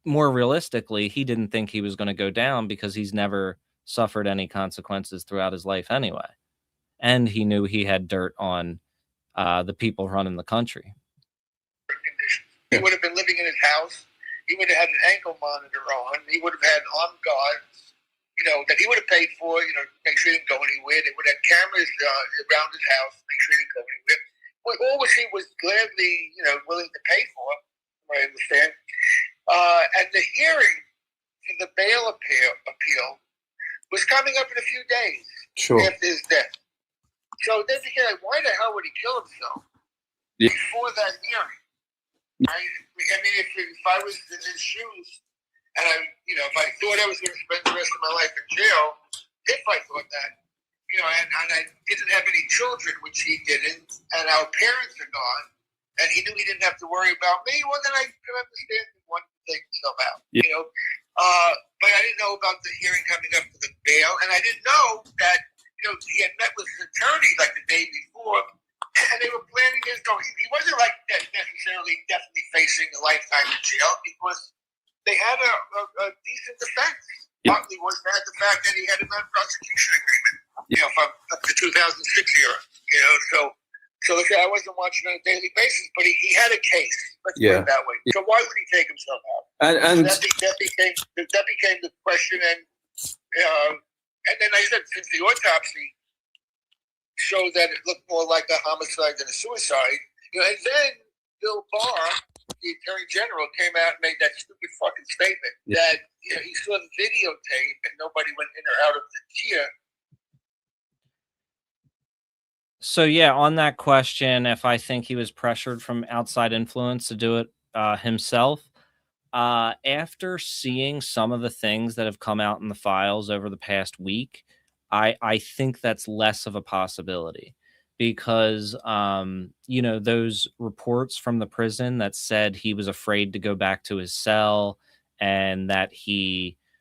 more realistically, he didn't think he was going to go down because he's never suffered any consequences throughout his life anyway, and he knew he had dirt on the people running the country. He would have been living in his house. He would have had an ankle monitor on. He would have had armed guards, that he would have paid for, make sure he didn't go anywhere. They would have cameras around his house, make sure he didn't go anywhere. All which he was gladly, willing to pay for, from what I understand. And the hearing for the bail appeal was coming up in a few days after his death. So then you get, why the hell would he kill himself before that hearing? Right? I mean, if I was in his shoes, and if I thought I was going to spend the rest of my life in jail, if I thought that, and I didn't have any children, which he didn't, and our parents are gone, and he knew he didn't have to worry about me, well, then I could understand he wanted to take himself out, But I didn't know about the hearing coming up for the bail, and I didn't know that, he had met with his attorney like the day before, and they were planning his going. He wasn't like necessarily definitely facing a lifetime in jail because they had a decent defense. Partly was that the fact that he had a non-prosecution agreement, from up to 2006 era. So I wasn't watching on a daily basis, but he had a case. Let's put it that way. So why would he take himself out? And that became the question, and then I said, since the autopsy showed that it looked more like a homicide than a suicide, and then Bill Barr, the Attorney General, came out and made that stupid fucking statement that he saw the videotape and nobody went in or out of the tier. So yeah, on that question, if I think he was pressured from outside influence to do it himself, after seeing some of the things that have come out in the files over the past week, I think that's less of a possibility because, those reports from the prison that said he was afraid to go back to his cell and that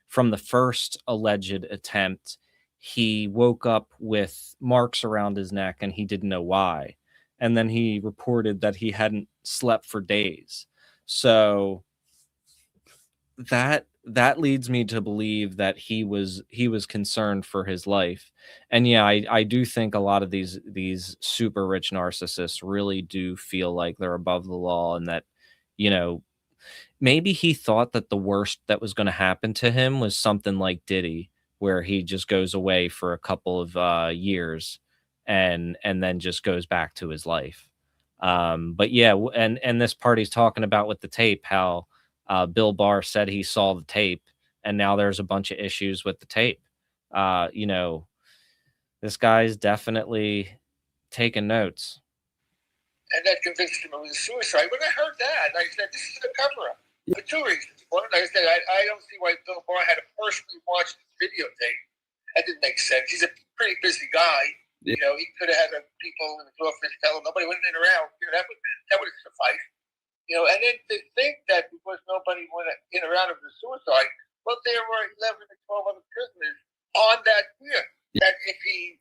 from the first alleged attempt, he woke up with marks around his neck and he didn't know why. And then he reported that he hadn't slept for days. So that leads me to believe that he was concerned for his life. And yeah, I do think a lot of these super rich narcissists really do feel like they're above the law, and that maybe he thought that the worst that was going to happen to him was something like Diddy, where he just goes away for a couple of years and then just goes back to his life. But yeah, and this party's talking about with the tape how Bill Barr said he saw the tape, and now there's a bunch of issues with the tape. This guy's definitely taking notes. And that convinced him it was a suicide. When I heard that, I said, this is a cover-up for two reasons. One, like I said, I don't see why Bill Barr had to personally watch the videotape. That didn't make sense. He's a pretty busy guy. He could have had people in his office tell him nobody went in or out. That would have sufficed. And then to think that because nobody went in or out of the suicide, well, there were 11 to 12 other prisoners on that tier. That if he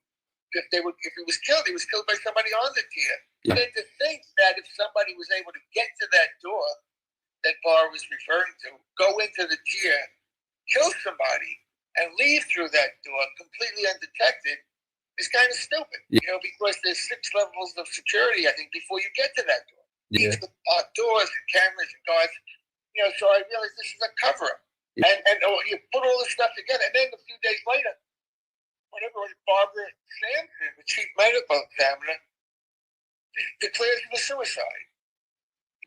was killed, he was killed by somebody on the tier. And then to think that if somebody was able to get to that door that Barr was referring to, go into the tier, kill somebody, and leave through that door completely undetected is kind of stupid. Because there's 6 levels of security, I think, before you get to that door. Each with doors and cameras and guards. So I realized this is a cover-up. And you put all this stuff together, and then a few days later, whenever Barbara Sampson, the chief medical examiner, declares it a suicide.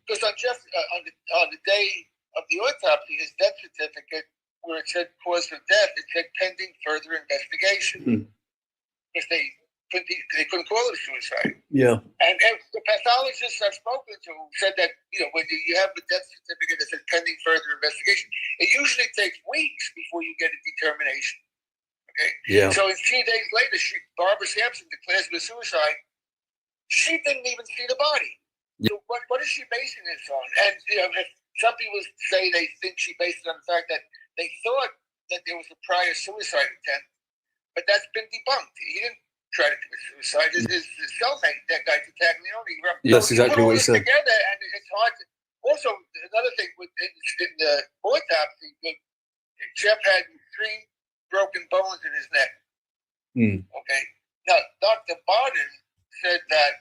Because on the day of the autopsy, his death certificate, where it said cause of death, it said pending further investigation. Because they couldn't call it a suicide. Yeah. And the pathologists I've spoken to said that, when you have the death certificate that says pending further investigation, it usually takes weeks before you get a determination. Okay? Yeah. So a few days later, Barbara Sampson declares it a suicide. She didn't even see the body. So what is she basing this on? And Some people say they think she based it on the fact that they thought that there was a prior suicide attempt, but that's been debunked. He didn't try to commit suicide. His cellmate, that guy, Taglioni, That's exactly what he said. Together, and it's hard to. Also, another thing in the autopsy, Jeff had 3 broken bones in his neck. Okay. Now, Dr. Barden said that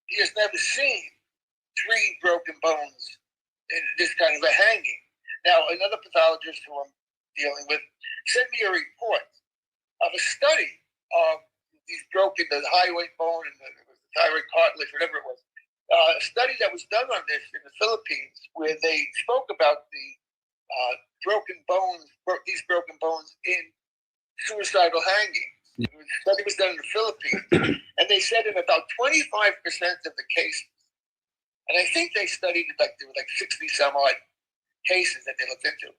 he has never seen 3 broken bones in this kind of a hanging. Now, another pathologist who I'm dealing with sent me a report of a study of these broken, the hyoid bone and the thyroid cartilage, whatever it was. A study that was done on this in the Philippines, where they spoke about the broken bones, these broken bones in suicidal hangings. The study was done in the Philippines, and they said in about 25% of the cases, and I think they studied there were like 60 some odd cases that they looked into.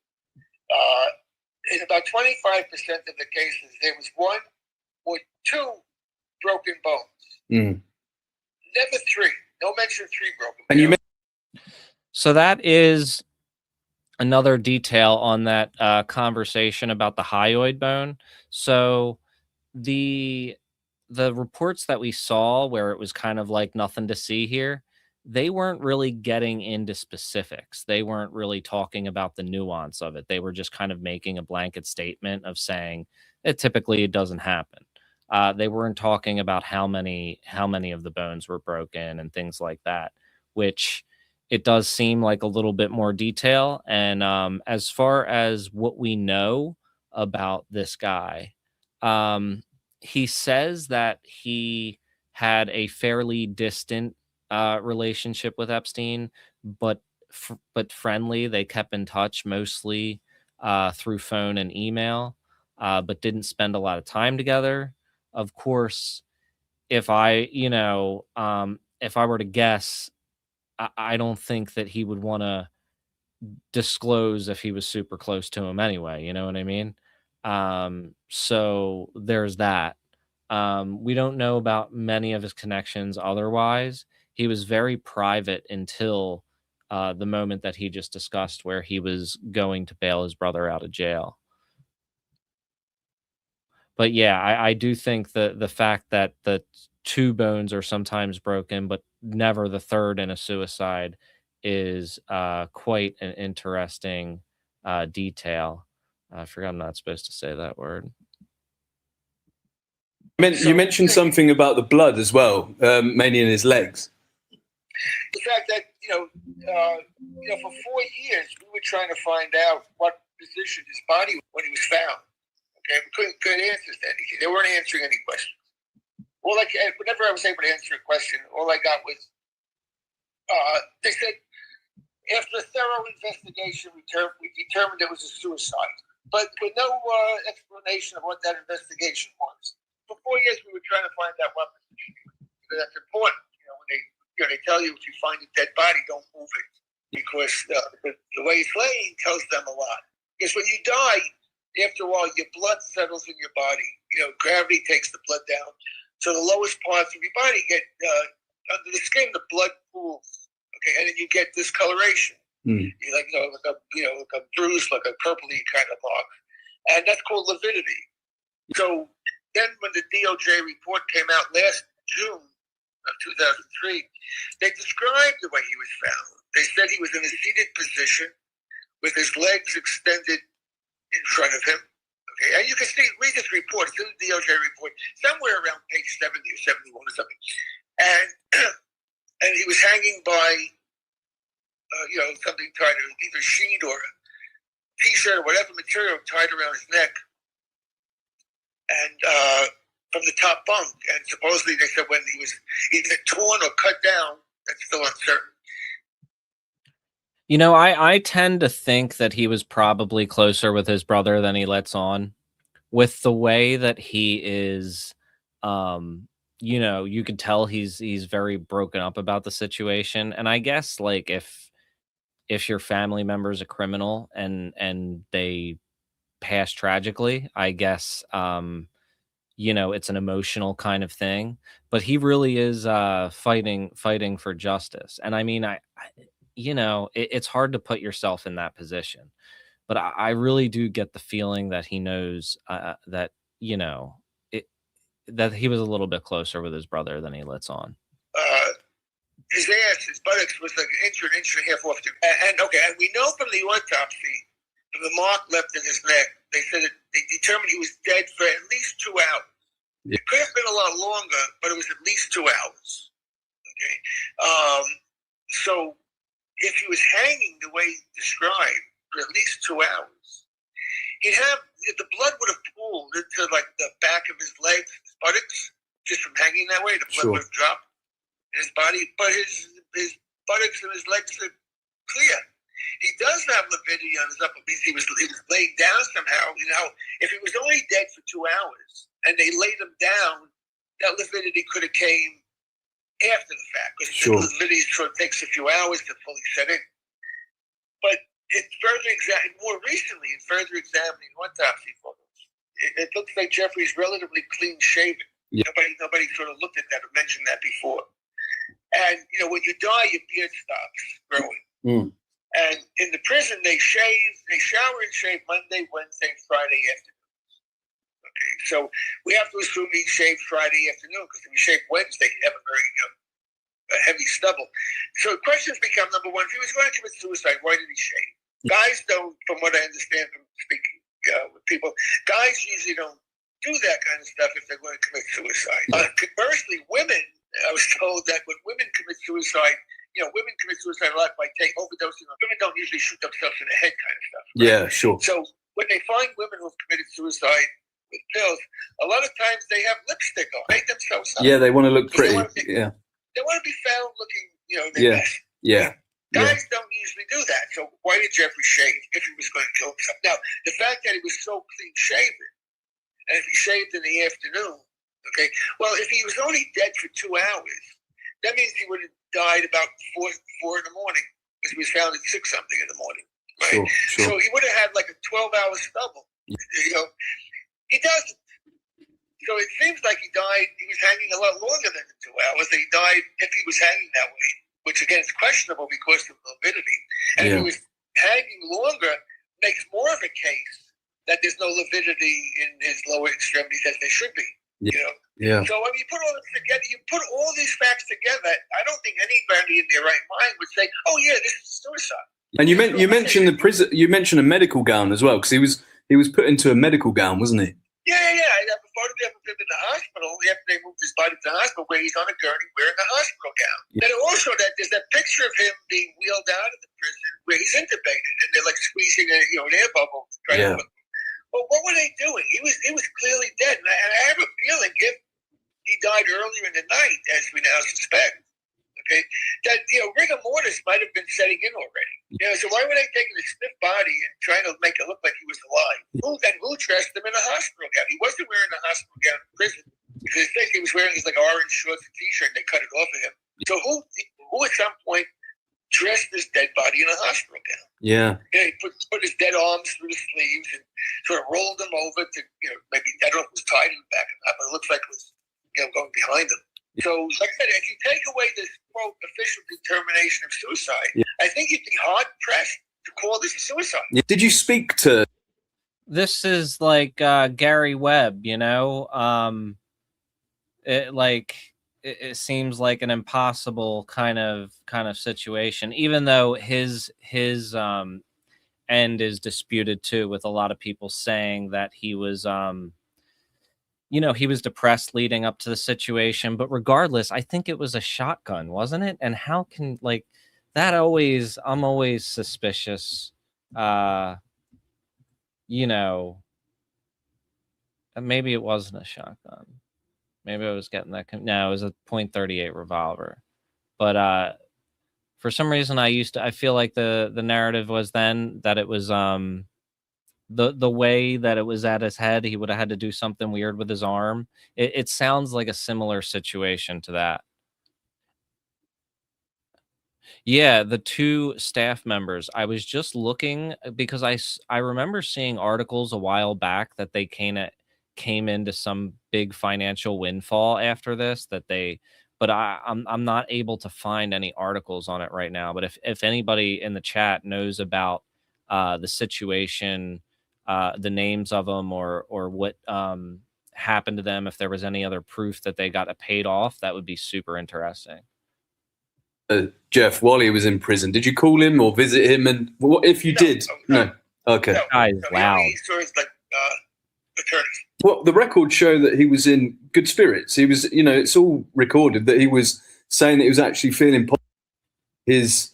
In about 25% of the cases, there was 1 or 2 broken bones. Never 3. No mention of 3 broken bones. So that is another detail on that conversation about the hyoid bone. So the reports that we saw where it was kind of like nothing to see here, they weren't really getting into specifics. They weren't really talking about the nuance of it. They were just kind of making a blanket statement of saying it doesn't happen. They weren't talking about how many of the bones were broken and things like that, which it does seem like a little bit more detail. And as far as what we know about this guy, he says that he had a fairly distant relationship with Epstein, but friendly. They kept in touch mostly through phone and email, but didn't spend a lot of time together. Of course, if I were to guess, I don't think that he would want to disclose if he was super close to him anyway. You know what I mean? So there's that. We don't know about many of his connections otherwise. He was very private until the moment that he just discussed, where he was going to bail his brother out of jail. But yeah, I do think that the fact that the 2 bones are sometimes broken, but never the 3rd in a suicide is quite an interesting detail. I forgot I'm not supposed to say that word. You mentioned something about the blood as well, mainly in his legs. The fact that, for 4 years, we were trying to find out what position his body was when he was found. Okay, we couldn't get answers to anything. They weren't answering any questions. Whenever I was able to answer a question, all I got was, they said, after a thorough investigation, we determined it was a suicide, but with no explanation of what that investigation was. For 4 years, we were trying to find out what position he was. That's important. When they tell you if you find a dead body, don't move it, because the way it's laying tells them a lot. Because when you die, after a while, your blood settles in your body. Gravity takes the blood down, so the lowest parts of your body get under the skin. The blood pools, okay, and then you get discoloration. You like a bruise, like a purpley kind of mark, and that's called lividity. So then, when the DOJ report came out last June of 2003, they described the way he was found. They said he was in a seated position with his legs extended in front of him. Okay, and you can read this report. It's in the DOJ report, somewhere around page 70 or 71 or something. And he was hanging by, something tied to either sheet or a t-shirt or whatever material tied around his neck. And from the top bunk. And supposedly they said when he was either torn or cut down, that's still uncertain. I tend to think that he was probably closer with his brother than he lets on. With the way that he is, you could tell he's very broken up about the situation. And I guess like if your family member is a criminal and they pass tragically, I guess it's an emotional kind of thing. But he really is fighting for justice. And I mean, you know, it's hard to put yourself in that position. But I really do get the feeling that he knows that, you know, it, that he was a little bit closer with his brother than he lets on. His ass, his buttocks was like an inch and a half off the. And we know from the autopsy, from the mark left in his neck, they said that they determined he was dead for at least 2 hours. Yeah. It could have been a lot longer, but it was at least 2 hours. Okay, so if he was hanging the way he described for at least 2 hours, he'd have the blood would have pooled into like the back of his legs, his buttocks, just from hanging that way. The blood would have dropped in his body, but his buttocks and his legs are clear. He does have lividity on his upper knees. He was laid down somehow. You know, if he was only dead for 2 hours and they laid him down, that lividity could have came after the fact, because the lividity sort of takes a few hours to fully set in. But more recently, in further examining autopsy photos, it looks like Jeffrey's relatively clean shaven. Yeah. Nobody sort of looked at that or mentioned that before. And you know, when you die, your beard stops growing. Mm. And in the prison, they shower and shave Monday, Wednesday, Friday afternoon. Okay, so we have to assume he shaved Friday afternoon, because if he shaved Wednesday, he'd have a very heavy stubble. So questions become, number one, if he was going to commit suicide, why did he shave? Guys don't, from what I understand from speaking with people, guys usually don't do that kind of stuff if they're going to commit suicide. Conversely, women, I was told that when women commit suicide, you know, women commit suicide a lot by overdosing. Women don't usually shoot themselves in the head kind of stuff. Right? Yeah, sure. So when they find women who've committed suicide with pills, a lot of times they have lipstick on, make themselves up. Yeah, they want to look pretty. They want to be found looking, you know, their best. Yeah. Guys don't usually do that. So why did Jeffrey shave if he was going to kill himself? Now, the fact that he was so clean shaven, and if he shaved in the afternoon, okay, well, if he was only dead for 2 hours, that means he would have died about 4 in the morning, because he was found at 6 something in the morning, right? Sure. So he would have had like a 12-hour stubble. You know, he doesn't. So it seems like he was hanging a lot longer than the 2 hours. That he died if he was hanging that way, which again is questionable because of lividity. And if he was hanging longer, makes more of a case that there's no lividity in his lower extremities as there should be. You know? Yeah. So when you put all this together, you put all these facts together, I don't think anybody in their right mind would say, "Oh yeah, this is suicide." And you mentioned the prison. You mentioned a medical gown as well, because he was put into a medical gown, wasn't he? Yeah. I have a photograph of him in the hospital after they moved his body to the hospital, where he's on a gurney wearing a hospital gown. Yeah. And also there's that picture of him being wheeled out of the prison where he's intubated, and they're like squeezing an air bubble. Well, what were they doing? He was clearly dead, and I have a feeling if he died earlier in the night, as we now suspect, okay, that rigor mortis might have been setting in already. So why were they taking a stiff body and trying to make it look like he was alive? Who dressed him in a hospital gown? He wasn't wearing a hospital gown in prison, because I think he was wearing his like orange shorts and t-shirt, and they cut it off of him. So who at some point dressed this dead body in a hospital gown? Yeah. He put his dead arms through the sleeves and sort of rolled them over to, maybe, I don't know if it was tied in the back, but it looks like it was, going behind him. So, like I said, if you take away this, quote, official determination of suicide, I think you'd be hard-pressed to call this a suicide. Did you speak to... This is like Gary Webb, it seems like an impossible kind of situation, even though his end is disputed too, with a lot of people saying that he was he was depressed leading up to the situation. But regardless, I think it was a shotgun, wasn't it? And how can that I'm always suspicious. Maybe it wasn't a shotgun. Maybe I was getting that. No, it was a .38 revolver. But for some reason, I feel like the narrative was then that it was the way that it was at his head, he would have had to do something weird with his arm. It sounds like a similar situation to that. Yeah, the 2 staff members. I was just looking because I remember seeing articles a while back that they came into some big financial windfall after this, that they but I'm not able to find any articles on it right now. But if anybody in the chat knows about the situation, the names of them, or what happened to them, if there was any other proof that they got paid off, that would be super interesting. Jeff, while he was in prison, did you call him or visit him? And what if you did? No. Okay. Guys, loud. Well, the records show that he was in good spirits. He was, it's all recorded that he was saying that he was actually feeling his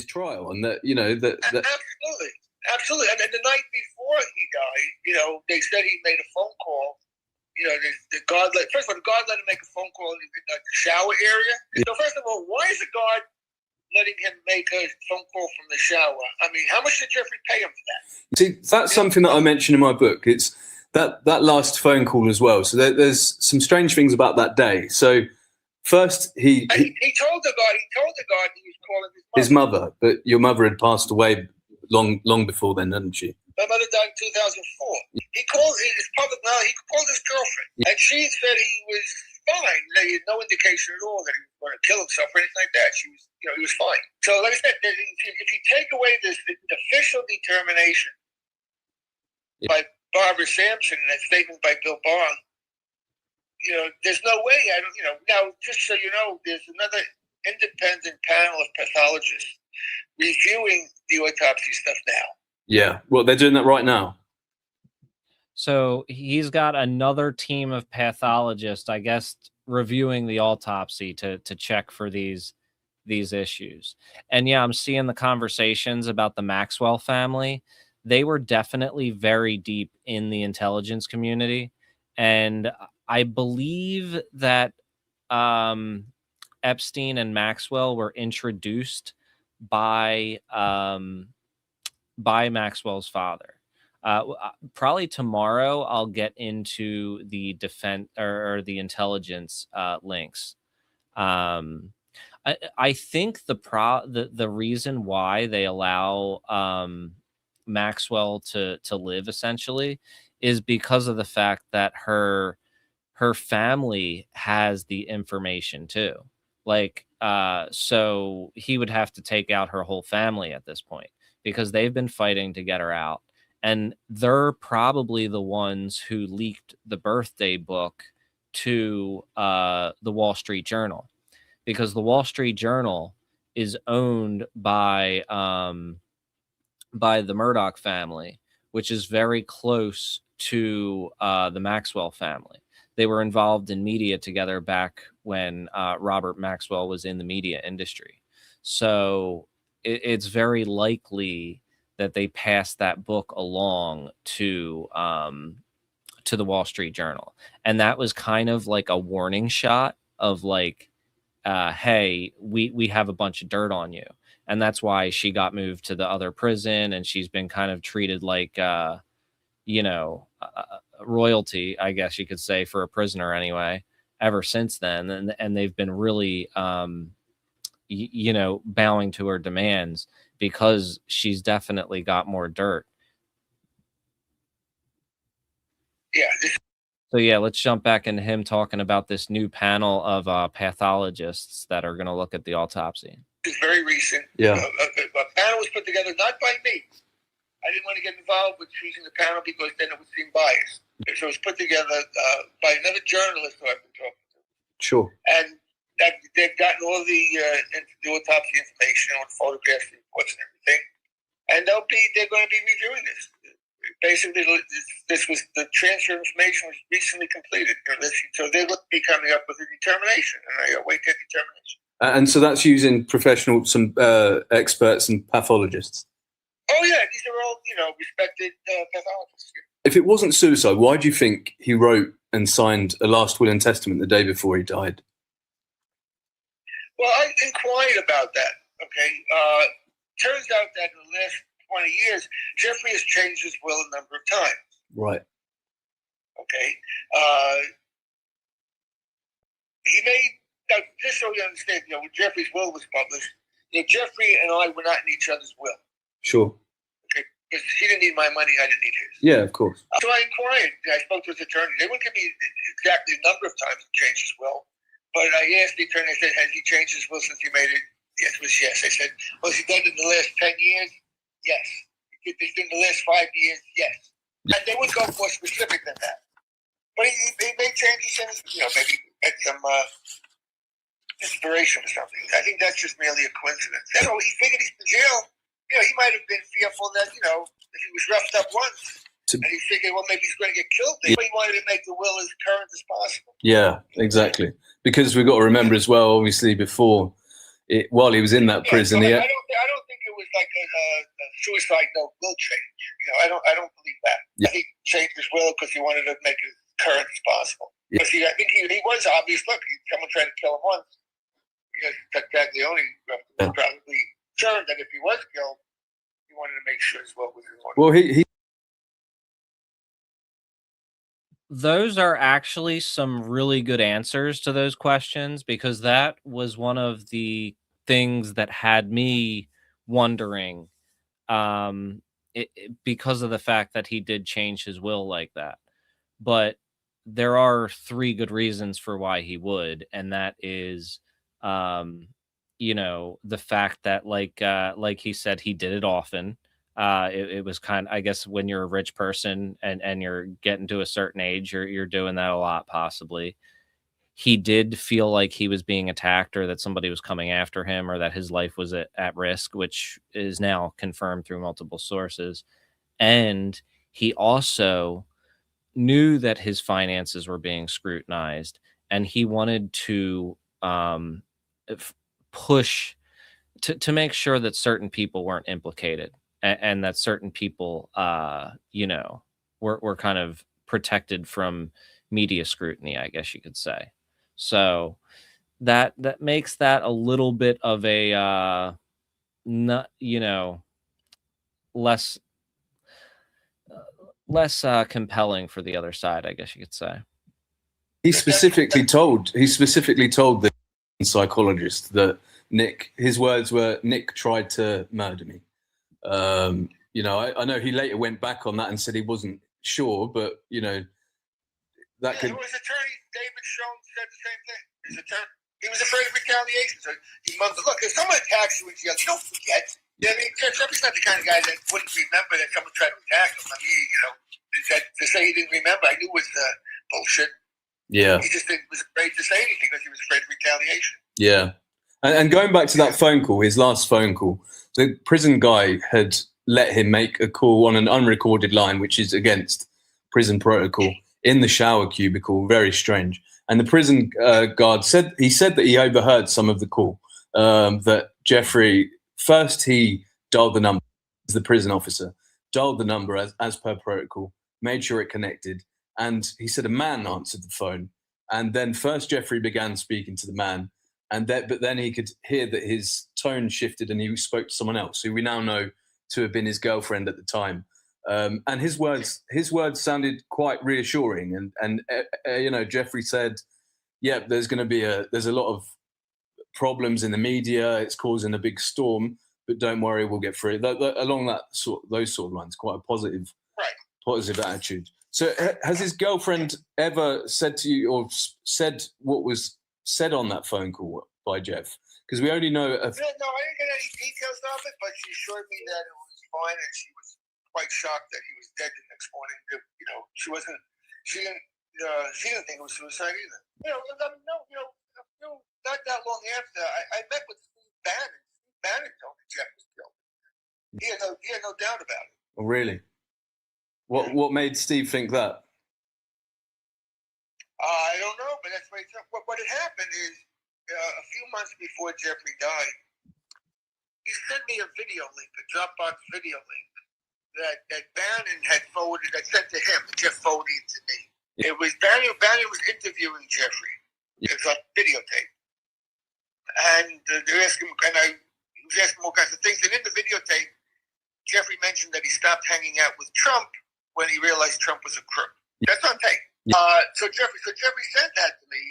trial, and that absolutely. And the night before he died, they said he made a phone call. The guard first of all, the guard let him make a phone call in the shower area. So first of all, why is the guard letting him make a phone call from the shower? I mean, how much did Jeffrey pay him for that? See, that's something that I mentioned in my book. It's that last phone call as well. So there's some strange things about that day. So first, he told the guard he was calling his mother, but your mother had passed away long before then, hadn't she? My mother died in 2004. He called his public knowledge. He called his girlfriend, and she said he was fine. There was no indication at all that he was going to kill himself or anything like that. She was, he was fine. So, like I said, if you take away this official determination by Barbara Sampson and that statement by Bill Barr, there's no way. Now, just so you know, there's another independent panel of pathologists reviewing the autopsy stuff now. Yeah, well, they're doing that right now. So he's got another team of pathologists, I guess, reviewing the autopsy to check for these issues. And yeah, I'm seeing the conversations about the Maxwell family. They were definitely very deep in the intelligence community, and I believe that Epstein and Maxwell were introduced by Maxwell's father. Probably tomorrow I'll get into the defense or the intelligence links. I think the reason why they allow Maxwell to live essentially is because of the fact that her family has the information too. Like, so he would have to take out her whole family at this point because they've been fighting to get her out. And they're probably the ones who leaked the birthday book to the Wall Street Journal, because the Wall Street Journal is owned by the Murdoch family, which is very close to the Maxwell family. They were involved in media together back when Robert Maxwell was in the media industry. So it's very likely that they passed that book along to the Wall Street Journal. And that was kind of like a warning shot of like, hey, we have a bunch of dirt on you. And that's why she got moved to the other prison, and she's been kind of treated like, royalty, I guess you could say, for a prisoner anyway, ever since then. And they've been really, bowing to her demands because she's definitely got more dirt. Yeah. So yeah, let's jump back into him talking about this new panel of pathologists that are going to look at the autopsy. It's very recent. Yeah. A panel was put together, not by me. I didn't want to get involved with choosing the panel because then it would seem biased. So it was put together by another journalist who I've been talking to. Sure. And they've gotten all the autopsy information, all the photographs, the reports, and everything. And they're going to be reviewing this. Basically, this was the transfer information was recently completed. So they're going to be coming up with a determination, and I await that determination. And so that's using some experts and pathologists. Oh yeah, these are all respected pathologists. If it wasn't suicide, why do you think he wrote and signed a last will and testament the day before he died? Well, I inquired about that. Okay, turns out that in the last 20 years, Jeffrey has changed his will a number of times. Right. Okay. He made, just so you understand, when Jeffrey's will was published, Jeffrey and I were not in each other's will. Sure. Okay, because he didn't need my money, I didn't need his. Yeah, of course. So I inquired. I spoke to his attorney. They wouldn't give me exactly the number of times he changed his will, But I asked the attorney, I said, has he changed his will since he made it? The answer was yes. I said, was he done in the last 10 years? Yes. If he's done in the last 5 years? Yes. And they would go more specific than that. But he made changes and, maybe had some inspiration or something. I think that's just merely a coincidence. So he figured he's in jail. He might have been fearful that, if he was roughed up once, and he figured, well, maybe he's going to get killed. But he wanted to make the will as current as possible. Yeah, exactly. Because we've got to remember as well, obviously, while he was in that prison, I don't think it was like a suicide note will change. I don't believe that. Yeah. I think he changed his will because he wanted to make it as current as possible. Yeah. Because I think he was obvious. Look, someone tried to kill him once. That the only probably concerned that if he was killed, he wanted to make sure his will was in order. Well, he Those are actually some really good answers to those questions, because that was one of the things that had me wondering, because of the fact that he did change his will like that. But there are three good reasons for why he would, and that is, the fact that, like he said, he did it often. It was I guess, when you're a rich person and you're getting to a certain age, you're doing that a lot, possibly. He did feel like he was being attacked, or that somebody was coming after him, or that his life was at risk, which is now confirmed through multiple sources. And he also knew that his finances were being scrutinized, and he wanted to f- push to make sure that certain people weren't implicated, and that certain people, were kind of protected from media scrutiny, I guess you could say. So that makes that a little bit of a not, less compelling for the other side, I guess you could say. he specifically told the psychologist that his words were, Nick tried to murder me. I know he later went back on that and said he wasn't sure, but that could. His attorney, David Schoen, said the same thing. His attorney, he was afraid of retaliation, so he mumbled, "Look, if someone attacks you in jail, you don't forget." I mean, Jeffrey's not the kind of guy that wouldn't remember that someone tried to attack him. I mean, to say he didn't remember, I knew was bullshit. Yeah. He just was afraid to say anything because he was afraid of retaliation. Yeah. And going back to that phone call, his last phone call, the prison guy had let him make a call on an unrecorded line, which is against prison protocol, in the shower cubicle. Very strange. And the prison guard said that he overheard some of the call, that Jeffrey, first he dialed the number, as the prison officer, dialed the number as per protocol, made sure it connected. And he said a man answered the phone. And then first Jeffrey began speaking to the man, but then he could hear that his tone shifted and he spoke to someone else, who we now know to have been his girlfriend at the time. And his words sounded quite reassuring. And Jeffrey said, "Yeah, there's a lot of problems in the media. It's causing a big storm, but don't worry, we'll get through it." Along those sort of lines, quite a positive attitude. So has his girlfriend ever said to you, or said what was said on that phone call by Jeff? Because we only know. No, I didn't get any details of it, but she assured me that it was fine, and she was quite shocked that he was dead the next morning. She didn't think it was suicide either. Not that long after, I met with Steve Bannon. Steve Bannon told me Jeff was killed. He had no doubt about it. Oh, really? What made Steve think that? I don't know, but that's what had happened is a few months before Jeffrey died, he sent me a video link, a Dropbox video link that Bannon had forwarded. I sent to him. Jeff forwarded it to me. It was Bannon was interviewing Jeffrey. It was on videotape, and they're asking, he was asking all kinds of things. And in the videotape, Jeffrey mentioned that he stopped hanging out with Trump when he realized Trump was a crook. That's on tape. So Jeffrey sent that to me,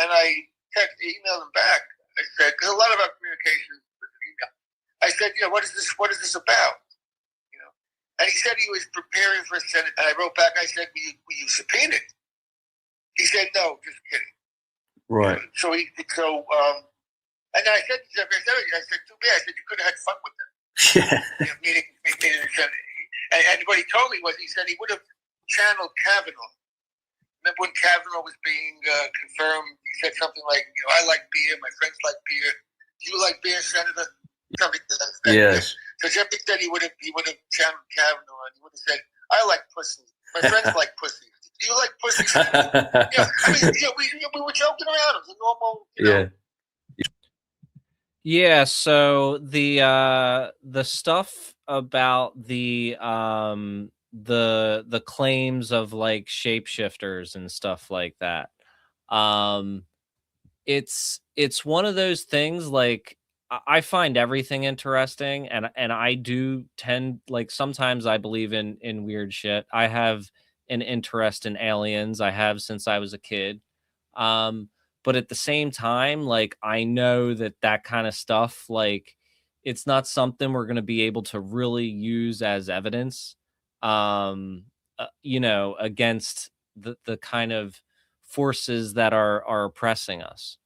and I emailed him back. I said, because a lot of our communication was an email. I said, what is this about? And he said he was preparing for a Senate. And I wrote back, I said, will you subpoena it? He said, no, just kidding. Right. So and I said to Jeffrey, I said, too bad. I said, you could have had fun with them. Yeah. And what he told me was, he said he would have channeled Kavanaugh. Remember when Kavanaugh was being confirmed, he said something like, I like beer, my friends like beer. Do you like beer, Senator? Something to that effect. Yes. So Jeffrey said he would have channeled Kavanaugh, and he would have said, I like pussy. My friends like pussy. Do you like pussy? We were joking around. It was a normal, Yeah. Yeah, so the stuff about the claims of like shapeshifters and stuff like that. Um it's one of those things, like I find everything interesting, and I do tend, like, sometimes I believe in weird shit. I have an interest in aliens. I have since I was a kid. Um, but at the same time, like, I know that that kind of stuff, like, it's not something we're going to be able to really use as evidence, against the kind of forces that are oppressing us.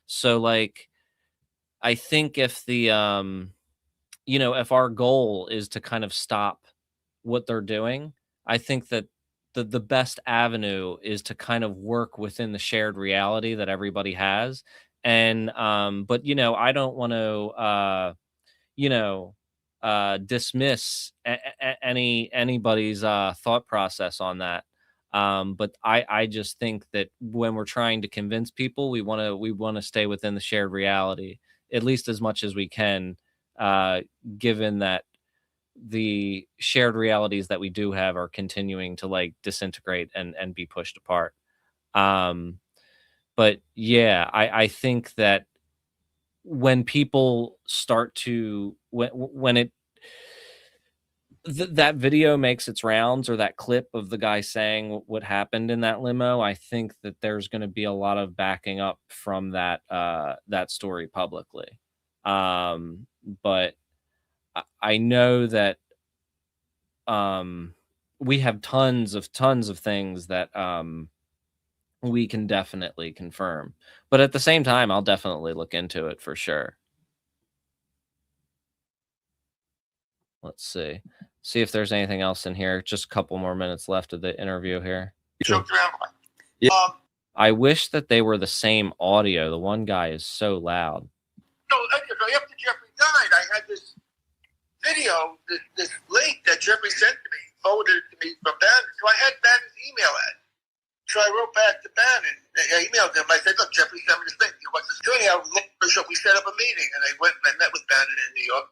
So, like, I think if if our goal is to kind of stop what they're doing, I think that the best avenue is to kind of work within the shared reality that everybody has. And but I don't want to you know dismiss anybody's thought process on that. But I just think that when we're trying to convince people, we want to stay within the shared reality, at least as much as we can, uh given that the shared realities that we do have are continuing to, like, disintegrate and be pushed apart. Um, but yeah, I think that when people start to when it that video makes its rounds, or that clip of the guy saying what happened in that limo, I think that there's going to be a lot of backing up from that story publicly. But I know that um we have tons of things that we can definitely confirm, but at the same time I'll definitely look into it for sure. Let's see if there's anything else in here. Just a couple more minutes left of the interview here. Sure. Yeah. I wish that they were the same audio. The one guy is so loud. So after Jeffrey died, I had this video, this link that Jeffrey sent to me, forwarded it to me from Bannon. So I had Bannon's email at. So I wrote back to Bannon. I emailed him. I said, look, Jeffrey sent me this link. What's this doing? We set up a meeting, and I went and I met with Bannon in New York.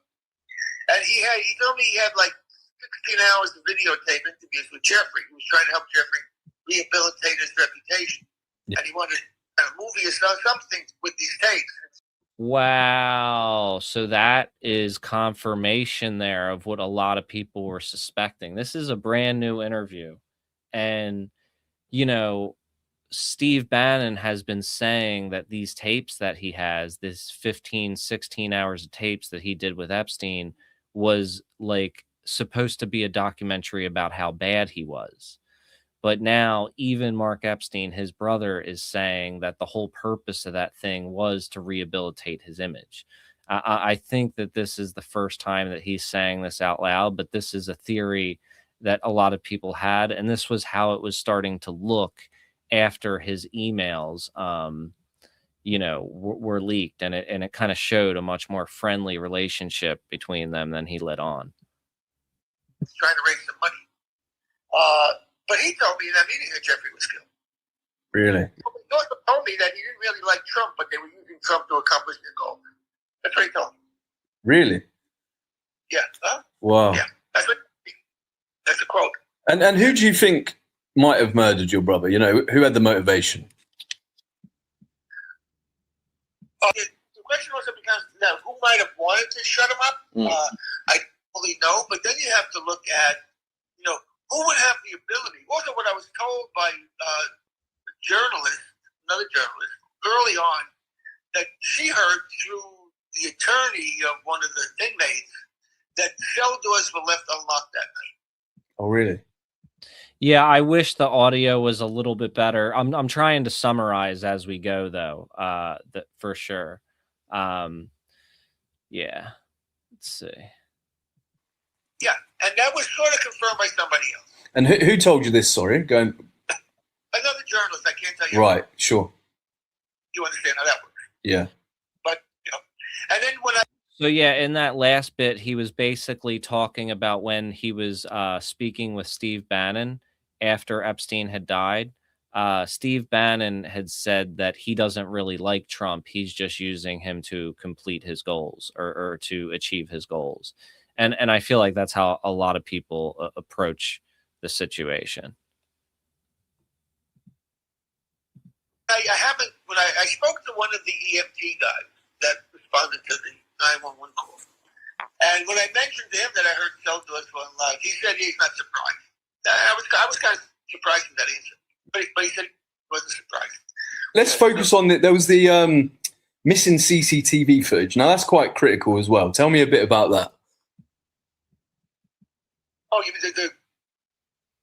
And he told me he had like 16 hours of videotape interviews with Jeffrey. He was trying to help Jeffrey rehabilitate his reputation. Yeah. And he wanted a movie or something with these tapes. Wow. So that is confirmation there of what a lot of people were suspecting. This is a brand new interview. And, Steve Bannon has been saying that these tapes that he has, this 15, 16 hours of tapes that he did with Epstein, was like supposed to be a documentary about how bad he was. But now even Mark Epstein, his brother, is saying that the whole purpose of that thing was to rehabilitate his image. I think that this is the first time that he's saying this out loud, but this is a theory that a lot of people had, and this was how it was starting to look after his emails were leaked, and it kind of showed a much more friendly relationship between them than he let on. Trying to raise some money. But he told me in that meeting that Jeffrey was killed. Really? He also told me that he didn't really like Trump, but they were using Trump to accomplish their goal. That's what he told me. Really? Yeah. Wow. Yeah. That's a quote. And who do you think might have murdered your brother? Who had the motivation? The question also becomes now, who might have wanted to shut him up? I don't really know, but then you have to look at, who would have the ability? Also, what I was told by another journalist, early on, that she heard through the attorney of one of the inmates that cell doors were left unlocked that night. Oh, really? Yeah, I wish the audio was a little bit better. I'm trying to summarize as we go though, that for sure. Um, yeah, let's see. Yeah, and that was sort of confirmed by somebody else. And who told you this? Sorry, going. Another journalist, I can't tell you. Right, sure. You understand how that works. Yeah. But, and then when I... So yeah, in that last bit, he was basically talking about when he was speaking with Steve Bannon after Epstein had died. Steve Bannon had said that he doesn't really like Trump. He's just using him to complete his goals or to achieve his goals. And I feel like that's how a lot of people approach the situation. I haven't, when I spoke to one of the EMT guys that responded to the 911 call. And when I mentioned to him that I heard cell doors were unlocked, he said he's not surprised. I was kind of surprised in that answer. But he said he wasn't surprised. Let's focus on there was the missing CCTV footage. Now that's quite critical as well. Tell me a bit about that. Oh, you mean the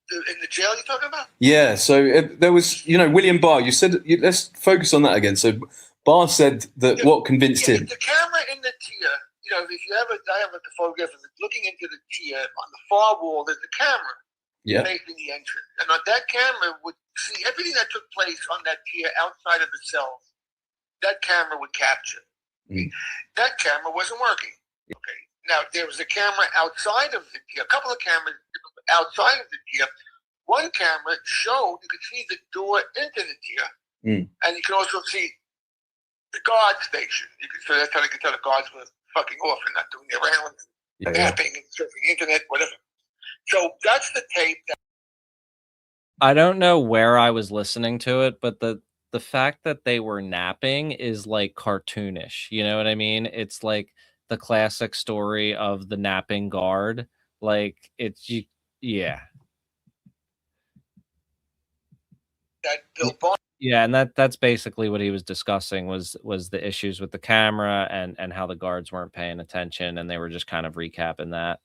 in the jail you're talking about? Yeah, so there was, William Barr, you said, let's focus on that again. So Barr said that what convinced him? The camera in the tier, if you have I have a photograph of it, looking into the tier, on the far wall, there's a camera facing the entrance. And on that camera would see everything that took place on that tier outside of the cells. That camera would capture. That camera wasn't working. Okay. Now, there was a camera outside of the tier, a couple of cameras outside of the tier. One camera showed, you could see the door into the tier, and you can also see the guard station. So that's how they could tell the guards were fucking off and not doing their rounds, napping and surfing the internet, whatever. So that's the tape. I don't know where I was listening to it, but the fact that they were napping is like cartoonish. You know what I mean? It's like the classic story of the napping guard. Like yeah. That Bill Barr. Yeah, and that's basically what he was discussing was the issues with the camera and how the guards weren't paying attention, and they were just kind of recapping that.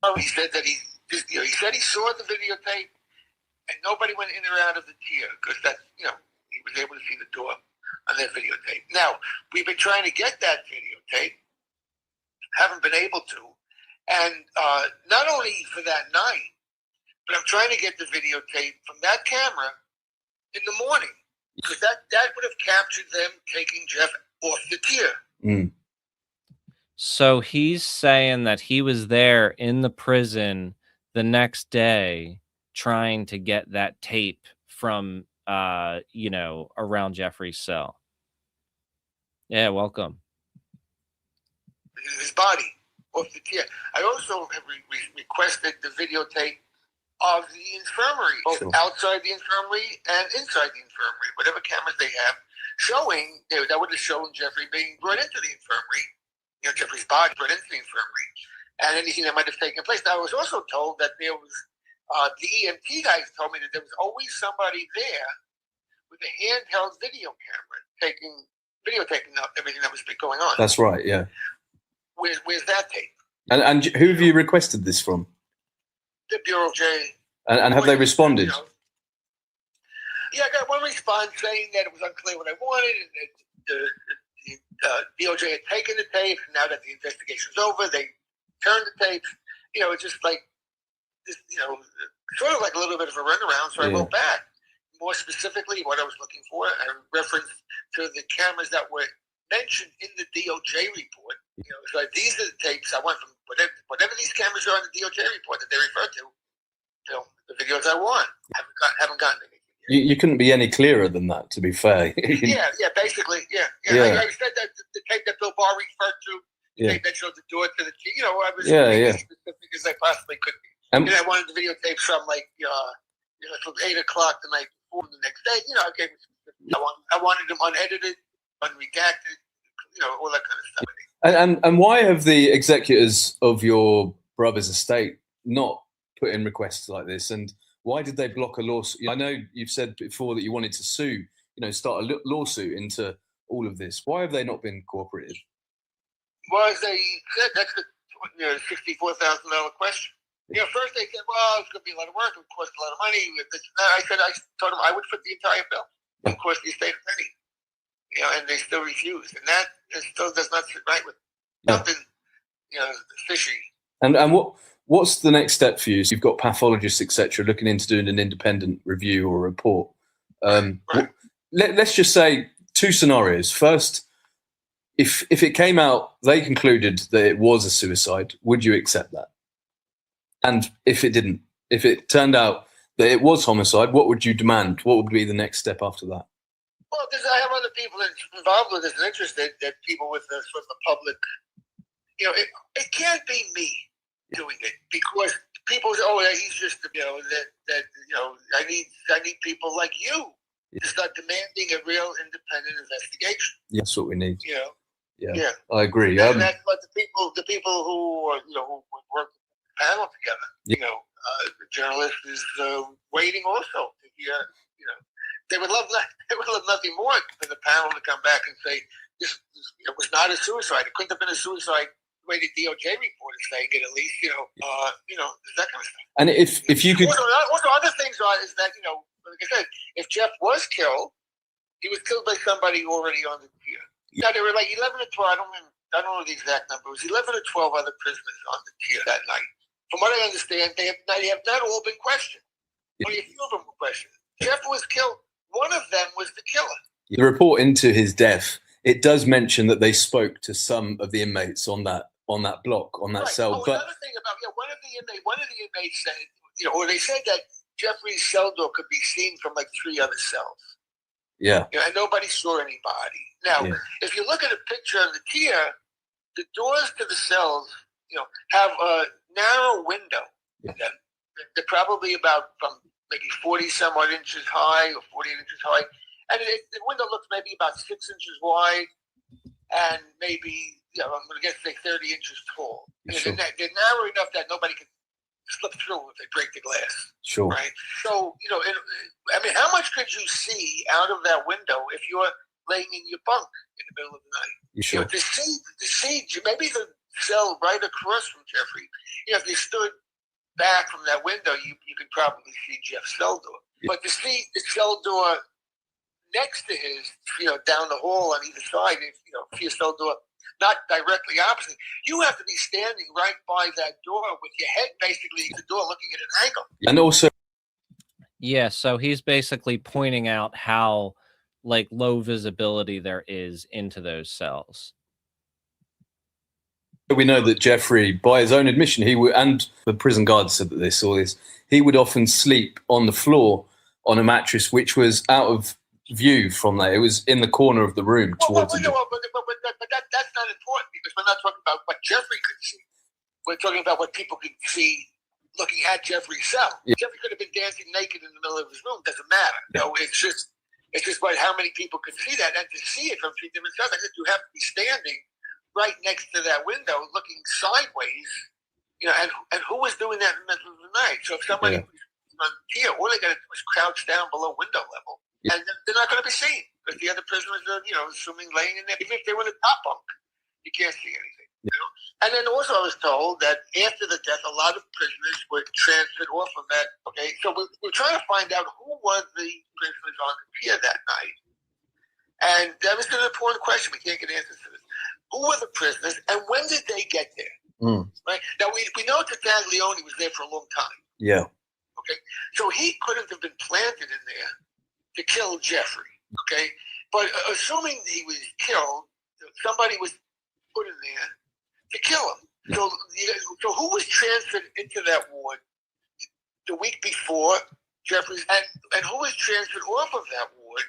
Oh, he said that he said he saw the videotape, and nobody went in or out of the tier because that he was able to see the door on that videotape. Now we've been trying to get that videotape, haven't been able to, and not only for that night, but I'm trying to get the videotape from that camera in the morning because that would have captured them taking Jeff off the tier. So he's saying that he was there in the prison the next day trying to get that tape from around Jeffrey's cell. Yeah, welcome. His body off the tier. I also have requested the videotape of the infirmary, both outside the infirmary and inside the infirmary, whatever cameras they have, showing that would have shown Jeffrey being brought into the infirmary, Jeffrey's body brought into the infirmary, and anything that might have taken place. Now, I was also told that there was, the EMT guys told me that there was always somebody there with a handheld video camera videotaping everything that was going on. That's right, yeah. Where's that tape? And who have you requested this from? The Bureau J. And have they responded? Yeah, I got one response saying that it was unclear what I wanted, and that the DOJ had taken the tape. Now that the investigation's over, they turned the tapes. It's just like, sort of like a little bit of a runaround. So I wrote back more specifically what I was looking for. I referenced to the cameras that were mentioned in the DOJ report. So these are the tapes I want from whatever these cameras are in the DOJ report that they refer to. The videos I want. Haven't gotten anything. You couldn't be any clearer than that, to be fair. Basically, yeah. I said that the tape that Bill Barr referred to, the tape that showed the door to the key. I was as specific as I possibly could be. And I wanted the videotapes from from 8 o'clock the night before the next day. I gave I wanted them unedited, unredacted, all that kind of stuff. And why have the executors of your brother's estate not put in requests like this? And why did they block a lawsuit? I know you've said before that you wanted to sue, start a lawsuit into all of this. Why have they not been cooperative? Well, as they said, that's the $64,000 question. You know, first they said, well, it's going to be a lot of work. It would cost a lot of money. I told them I would foot the entire bill. It would cost the estate a penny. You know, and they still refused. And that still does not sit right with something, you know, fishy. And what's the next step for you? So you've got pathologists, etc., looking into doing an independent review or report. Right. Let's just say two scenarios. First, if it came out, they concluded that it was a suicide, would you accept that? And if it didn't, if it turned out that it was homicide, what would you demand? What would be the next step after that? Well, I have other people involved with this and interested, that people with the sort of the public, you know, it can't be me doing it, because people say, oh, he's just, you know, that you know, I need people like you to start demanding a real independent investigation. Yeah, that's what we need. You know. Yeah. I agree. And that's what the people who you know, who work the panel together. Yeah. You know, the journalist is waiting also to hear. You know, they would love nothing more than the panel to come back and say this it was not a suicide. It couldn't have been a suicide. The way the DOJ report is saying it, at least, you know, that kind of stuff. And if you could also other things is that, you know, like I said, if Jeff was killed, he was killed by somebody already on the tier. Yeah, there were like 11 or 12. I don't know the exact number. It was 11 or 12 other prisoners on the tier that night. From what I understand, they have not all been questioned. Only a few of them were questioned. Jeff was killed. One of them was the killer. The report into his death, it does mention that they spoke to some of the inmates on that block, on that cell. Oh, another thing about one of the inmates said, you know, or they said that Jeffrey's cell door could be seen from like 3 other cells. Yeah. You know, and nobody saw anybody. Now, if you look at a picture of the tier, the doors to the cells, you know, have a narrow window. Yeah. They're probably about from maybe 40 some odd inches high or 48 inches high. And the window looks maybe about 6 inches wide and maybe, you know, I'm going to guess say 30 inches tall. Sure. They're narrow enough that nobody can slip through if they break the glass. Sure. Right? So, you know, I mean, how much could you see out of that window if you're laying in your bunk in the middle of the night? Sure. You know, to see maybe the cell right across from Jeffrey, you know, if you stood back from that window, you could probably see Jeff's cell door. Yeah. But to see the cell door next to his, you know, down the hall on either side, if you know, if your cell door not directly opposite, you have to be standing right by that door with your head basically at the door, looking at an angle. And also, yeah, so he's basically pointing out how like low visibility there is into those cells. We know that Jeffrey, by his own admission, and the prison guards said that they saw this, he would often sleep on the floor on a mattress which was out of view from there. It was in the corner of the room towards the door. But that's not important, because we're not talking about what Jeffrey could see. We're talking about what people could see looking at Jeffrey's cell. Yeah. Jeffrey could have been dancing naked in the middle of his room. Doesn't matter. Yeah. You know, it's just about how many people could see that, and to see it from 3 different cells. I think you have to be standing right next to that window, looking sideways. You know, and who was doing that in the middle of the night? So if somebody was on here, all they got to do is crouch down below window level, and they're not going to be seen, because the other prisoners are, you know, assuming laying in there. Even if they were in the top bunk, you can't see anything. You know? And then also I was told that after the death, a lot of prisoners were transferred off of that. Okay, so we're trying to find out who were the prisoners on the pier that night. And that was an important question. We can't get answers to this. Who were the prisoners, and when did they get there? Right now, we know Casablancas was there for a long time. Yeah. Okay, so he couldn't have been planted in there to kill Jeffrey. Okay, but assuming he was killed, somebody was put in there to kill him. So who was transferred into that ward the week before Jeffrey's, and who was transferred off of that ward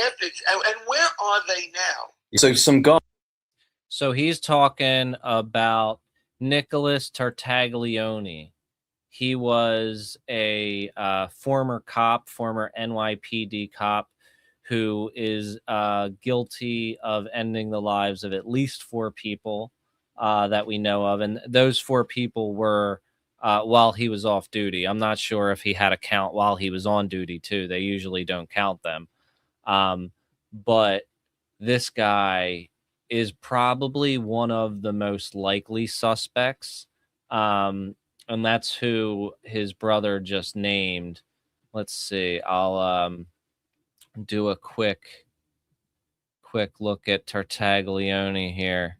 after? And where are they now? So some guy. So he's talking about Nicholas Tartaglione. He was a former cop, former NYPD cop, who is guilty of ending the lives of at least 4 people that we know of. And those 4 people were while he was off duty. I'm not sure if he had a count while he was on duty, too. They usually don't count them. But this guy is probably one of the most likely suspects. And that's who his brother just named. Let's see. I'll do a quick look at Tartaglione here.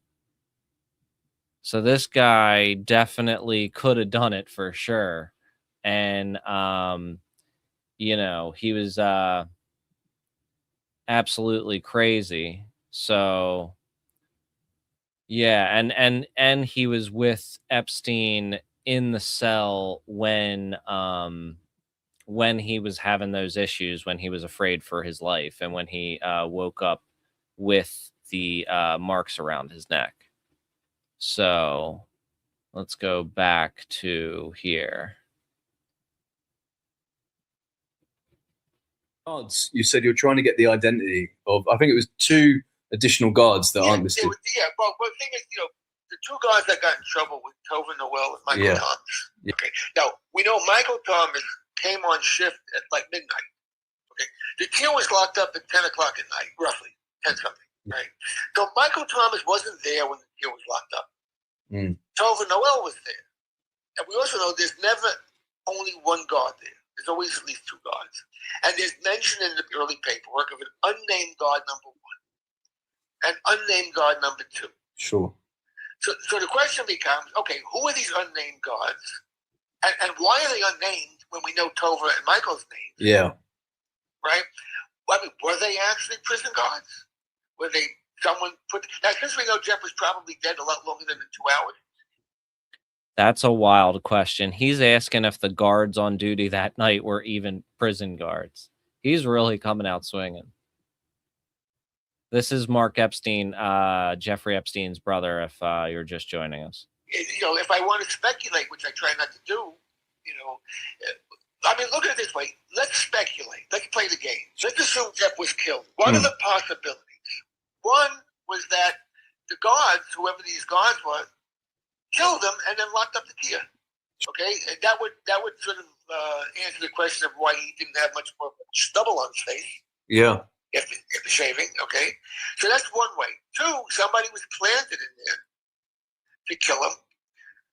So this guy definitely could have done it for sure. And he was absolutely crazy. So yeah, and he was with Epstein in the cell when he was having those issues, when he was afraid for his life, and when he woke up with the marks around his neck. So let's go back to here. Guards, you said you're trying to get the identity of, I think it was 2 additional guards that aren't listed. Well, the thing is, the 2 guards that got in trouble with Tova Noel and Michael Thomas. Yeah. Okay. Now, we know Michael Thomas came on shift at like midnight. Okay. The team was locked up at 10 o'clock at night, roughly, 10 something, right? So Michael Thomas wasn't there when the team was locked up. Tova Noel was there. And we also know there's never only one guard there. There's always at least 2 guards. And there's mention in the early paperwork of an unnamed guard number 1 and unnamed guard number 2. Sure. So the question becomes, okay, who are these unnamed guards? And why are they unnamed when we know Tova and Michael's names? Yeah. Right? Well, I mean, were they actually prison guards? Were they someone put... Now, since we know Jeff was probably dead a lot longer than the 2 hours. That's a wild question. He's asking if the guards on duty that night were even prison guards. He's really coming out swinging. This is Mark Epstein, Jeffrey Epstein's brother, if you're just joining us. If I want to speculate, which I try not to do, I mean, look at it this way. Let's speculate. Let's play the game. Let's assume Jeff was killed. What are the possibilities? One was that the guards, whoever these guards were, killed him and then locked up the Kia. Okay, and that would sort of answer the question of why he didn't have much more stubble on his face. Yeah. After shaving, okay? So that's one way. 2, somebody was planted in there to kill him.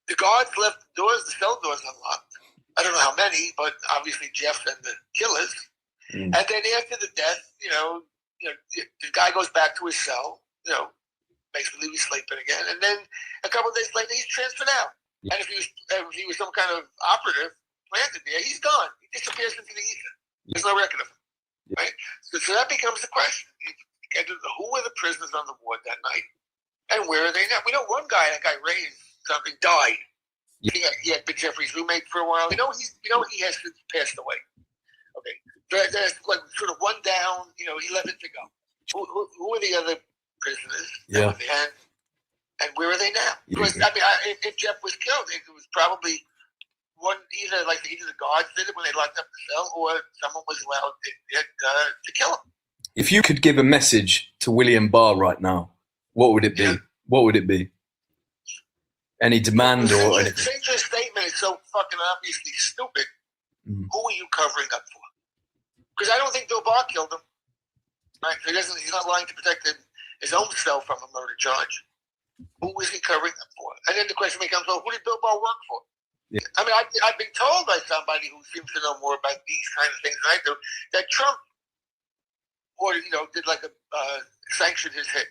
The guards left the cell doors unlocked. I don't know how many, but obviously Jeff and the killers. And then after the death, the guy goes back to his cell, makes believe he's sleeping again, and then a couple of days later he's transferred out. And if he was some kind of operative planted there, he's gone. He disappears into the ether. There's no record of him. Right? So that becomes the question. Who were the prisoners on the ward that night? And where are they now? We know one guy, that guy raised something, died. He had been Jeffrey's roommate for a while. We know he has since passed away. Okay. There's like sort of one down, 11 to go. Who are the other prisoners? Yeah. And where are they now? Because, I mean, if Jeff was killed, it was probably either the guards did it when they locked up the cell, or someone was allowed to kill him. If you could give a message to William Barr right now, what would it be? Yeah. What would it be? Any demand or anything? Since your statement is so fucking obviously stupid, who are you covering up for? Because I don't think Bill Barr killed him. Right? He's not lying to protect his own self from a murder charge. Who is he covering up for? And then the question becomes, well, who did Bill Barr work for? Yeah. I mean, I've been told by somebody who seems to know more about these kind of things than I do that Trump, did like a sanctioned his hit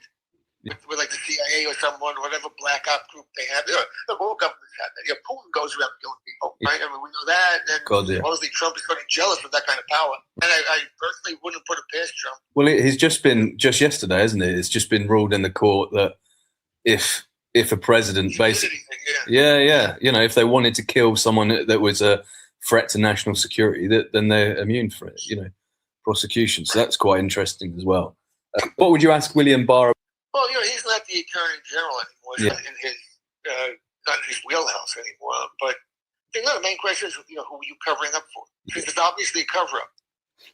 with like the CIA or someone, whatever black op group they have. The whole government's had that. Putin goes around killing people, right? I mean, we know that. And supposedly Trump is getting jealous of that kind of power. And I personally wouldn't put it past Trump. Well, he's just yesterday, isn't it? It's just been ruled in the court that if a president basically, if they wanted to kill someone that was a threat to national security, then they're immune for it, prosecution. So that's quite interesting as well. What would you ask William Barr? Well, he's not the Attorney General anymore. He's not in his wheelhouse anymore. But the main question is, who are you covering up for? Because it's obviously a cover-up.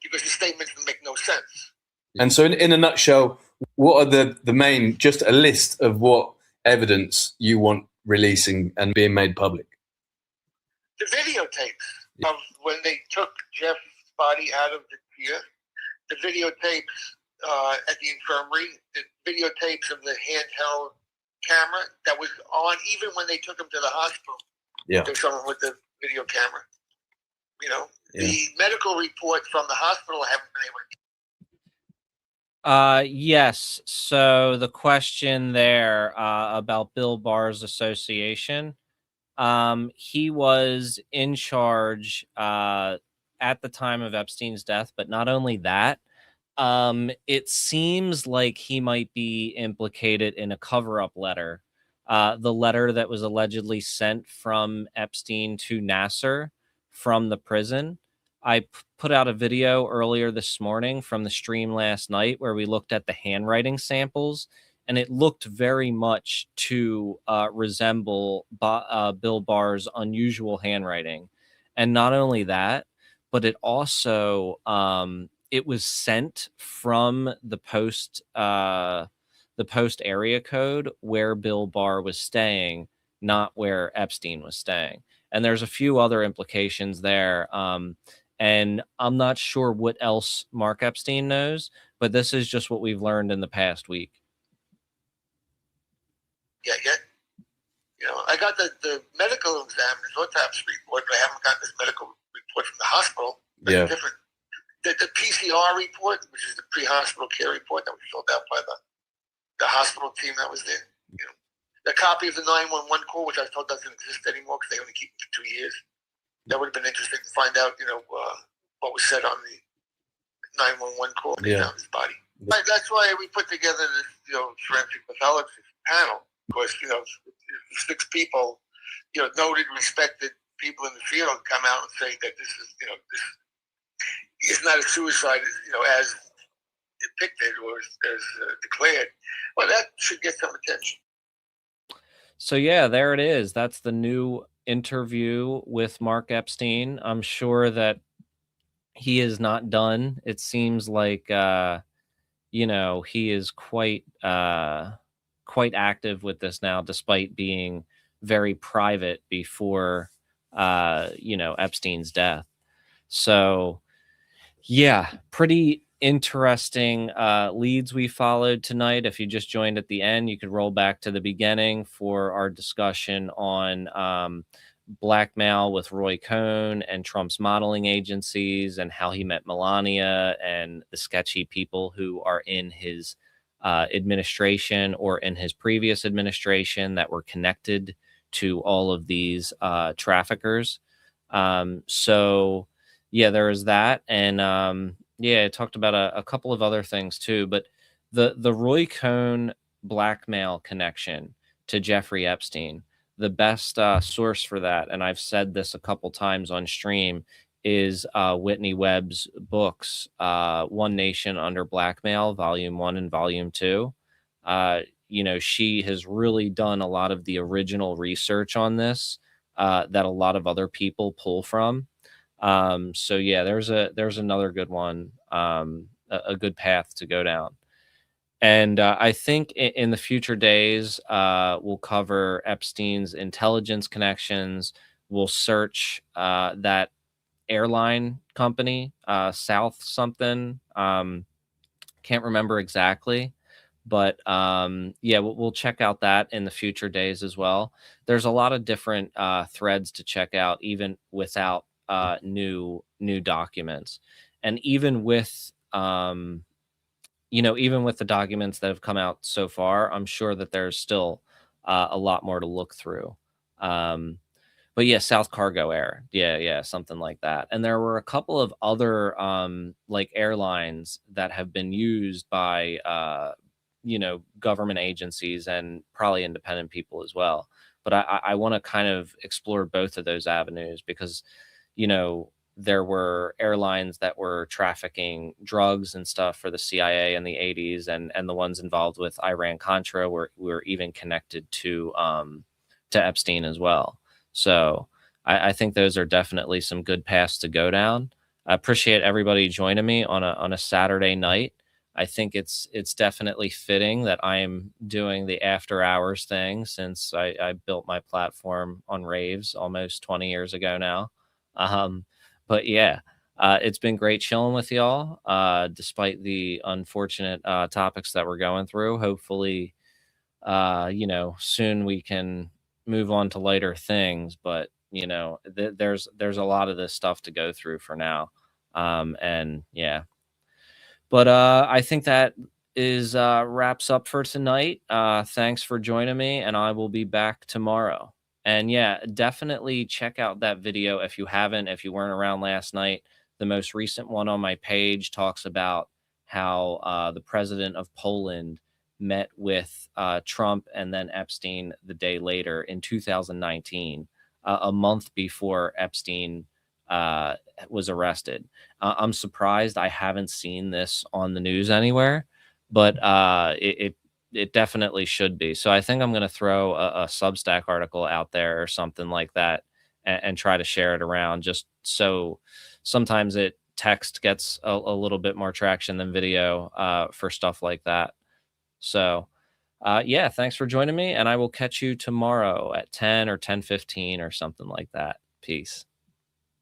Because the statements make no sense. And so, in a nutshell, what are the main? Just a list of what evidence you want releasing and being made public. The videotapes of when they took Jeff's body out of the pier. The videotapes at the infirmary, the videotapes of the handheld camera that was on even when they took him to the hospital. Yeah. There's someone with the video camera. You know, Yeah. the medical report from the hospital I haven't been able to. Yes. So the question there about Bill Barr's association, he was in charge at the time of Epstein's death, but not only that, it seems like he might be implicated in a cover-up letter. The letter that was allegedly sent from Epstein to Nasser from the prison. I put out a video earlier this morning from the stream last night where we looked at the handwriting samples, and it looked very much to resemble Bill Barr's unusual handwriting. And not only that, but it also it was sent from the post area code where Bill Barr was staying, not where Epstein was staying. And there's a few other implications there. And I'm not sure what else Mark Epstein knows, but this is just what we've learned in the past week. Yeah. You know, I got the medical examiner's autopsy report, but I haven't got this medical report from the hospital. Yeah. Different. The PCR report, which is the pre-hospital care report that was filled out by the hospital team that was there. You know, the copy of the 911 call, which I was told doesn't exist anymore because they only keep it for 2 years. That would have been interesting to find out, you know, what was said on the 911 call when they found his body. Right, that's why we put together this, you know, forensic pathologist panel. Of course, you know, 6 people, you know, noted, respected people in the field come out and say that this is, you know, this is not a suicide, you know, as depicted or as declared. Well, that should get some attention. So yeah, there it is. That's the new interview with Mark Epstein. I'm sure that he is not done. It seems like you know, he is quite active with this now, despite being very private before you know, Epstein's death. So yeah, pretty interesting leads we followed tonight. If you just joined at the end, you could roll back to the beginning for our discussion on blackmail with Roy Cohn and Trump's modeling agencies and how he met Melania and the sketchy people who are in his administration or in his previous administration that were connected to all of these traffickers. So yeah, there is that. And yeah, I talked about a couple of other things too, but the Roy Cohn blackmail connection to Jeffrey Epstein, the best source for that, and I've said this a couple times on stream, is Whitney Webb's books, One Nation Under Blackmail, Volume 1 and Volume 2. You know, she has really done a lot of the original research on this that a lot of other people pull from. So yeah, there's another good one, a good path to go down. And I think in the future days, we'll cover Epstein's intelligence connections. We'll search that airline company, South something. Can't remember exactly, but yeah, we'll check out that in the future days as well. There's a lot of different threads to check out, even without new documents, and even with you know, even with the documents that have come out so far, I'm sure that there's still a lot more to look through. But yeah, South Cargo Air, yeah, something like that. And there were a couple of other like airlines that have been used by you know, government agencies and probably independent people as well. But I want to kind of explore both of those avenues because, you know, there were airlines that were trafficking drugs and stuff for the CIA in the 80s, and the ones involved with Iran-Contra were even connected to Epstein as well. So I think those are definitely some good paths to go down. I appreciate everybody joining me on a Saturday night. I think it's definitely fitting that I am doing the after hours thing since I built my platform on raves almost 20 years ago now. But yeah, it's been great chilling with y'all, despite the unfortunate topics that we're going through. Hopefully, you know, soon we can move on to lighter things, but you know, there's a lot of this stuff to go through for now. And yeah, but I think that is wraps up for tonight. Thanks for joining me, and I will be back tomorrow. And yeah, definitely check out that video if you haven't, if you weren't around last night. The most recent one on my page talks about how the president of Poland met with Trump and then Epstein the day later in 2019, a month before Epstein uh, was arrested. I'm surprised I haven't seen this on the news anywhere, but it definitely should be. So I think I'm going to throw a Substack article out there or something like that, and try to share it around, just so sometimes text gets a little bit more traction than video for stuff like that. So yeah, thanks for joining me, and I will catch you tomorrow at 10 or 10:15 or something like that. Peace.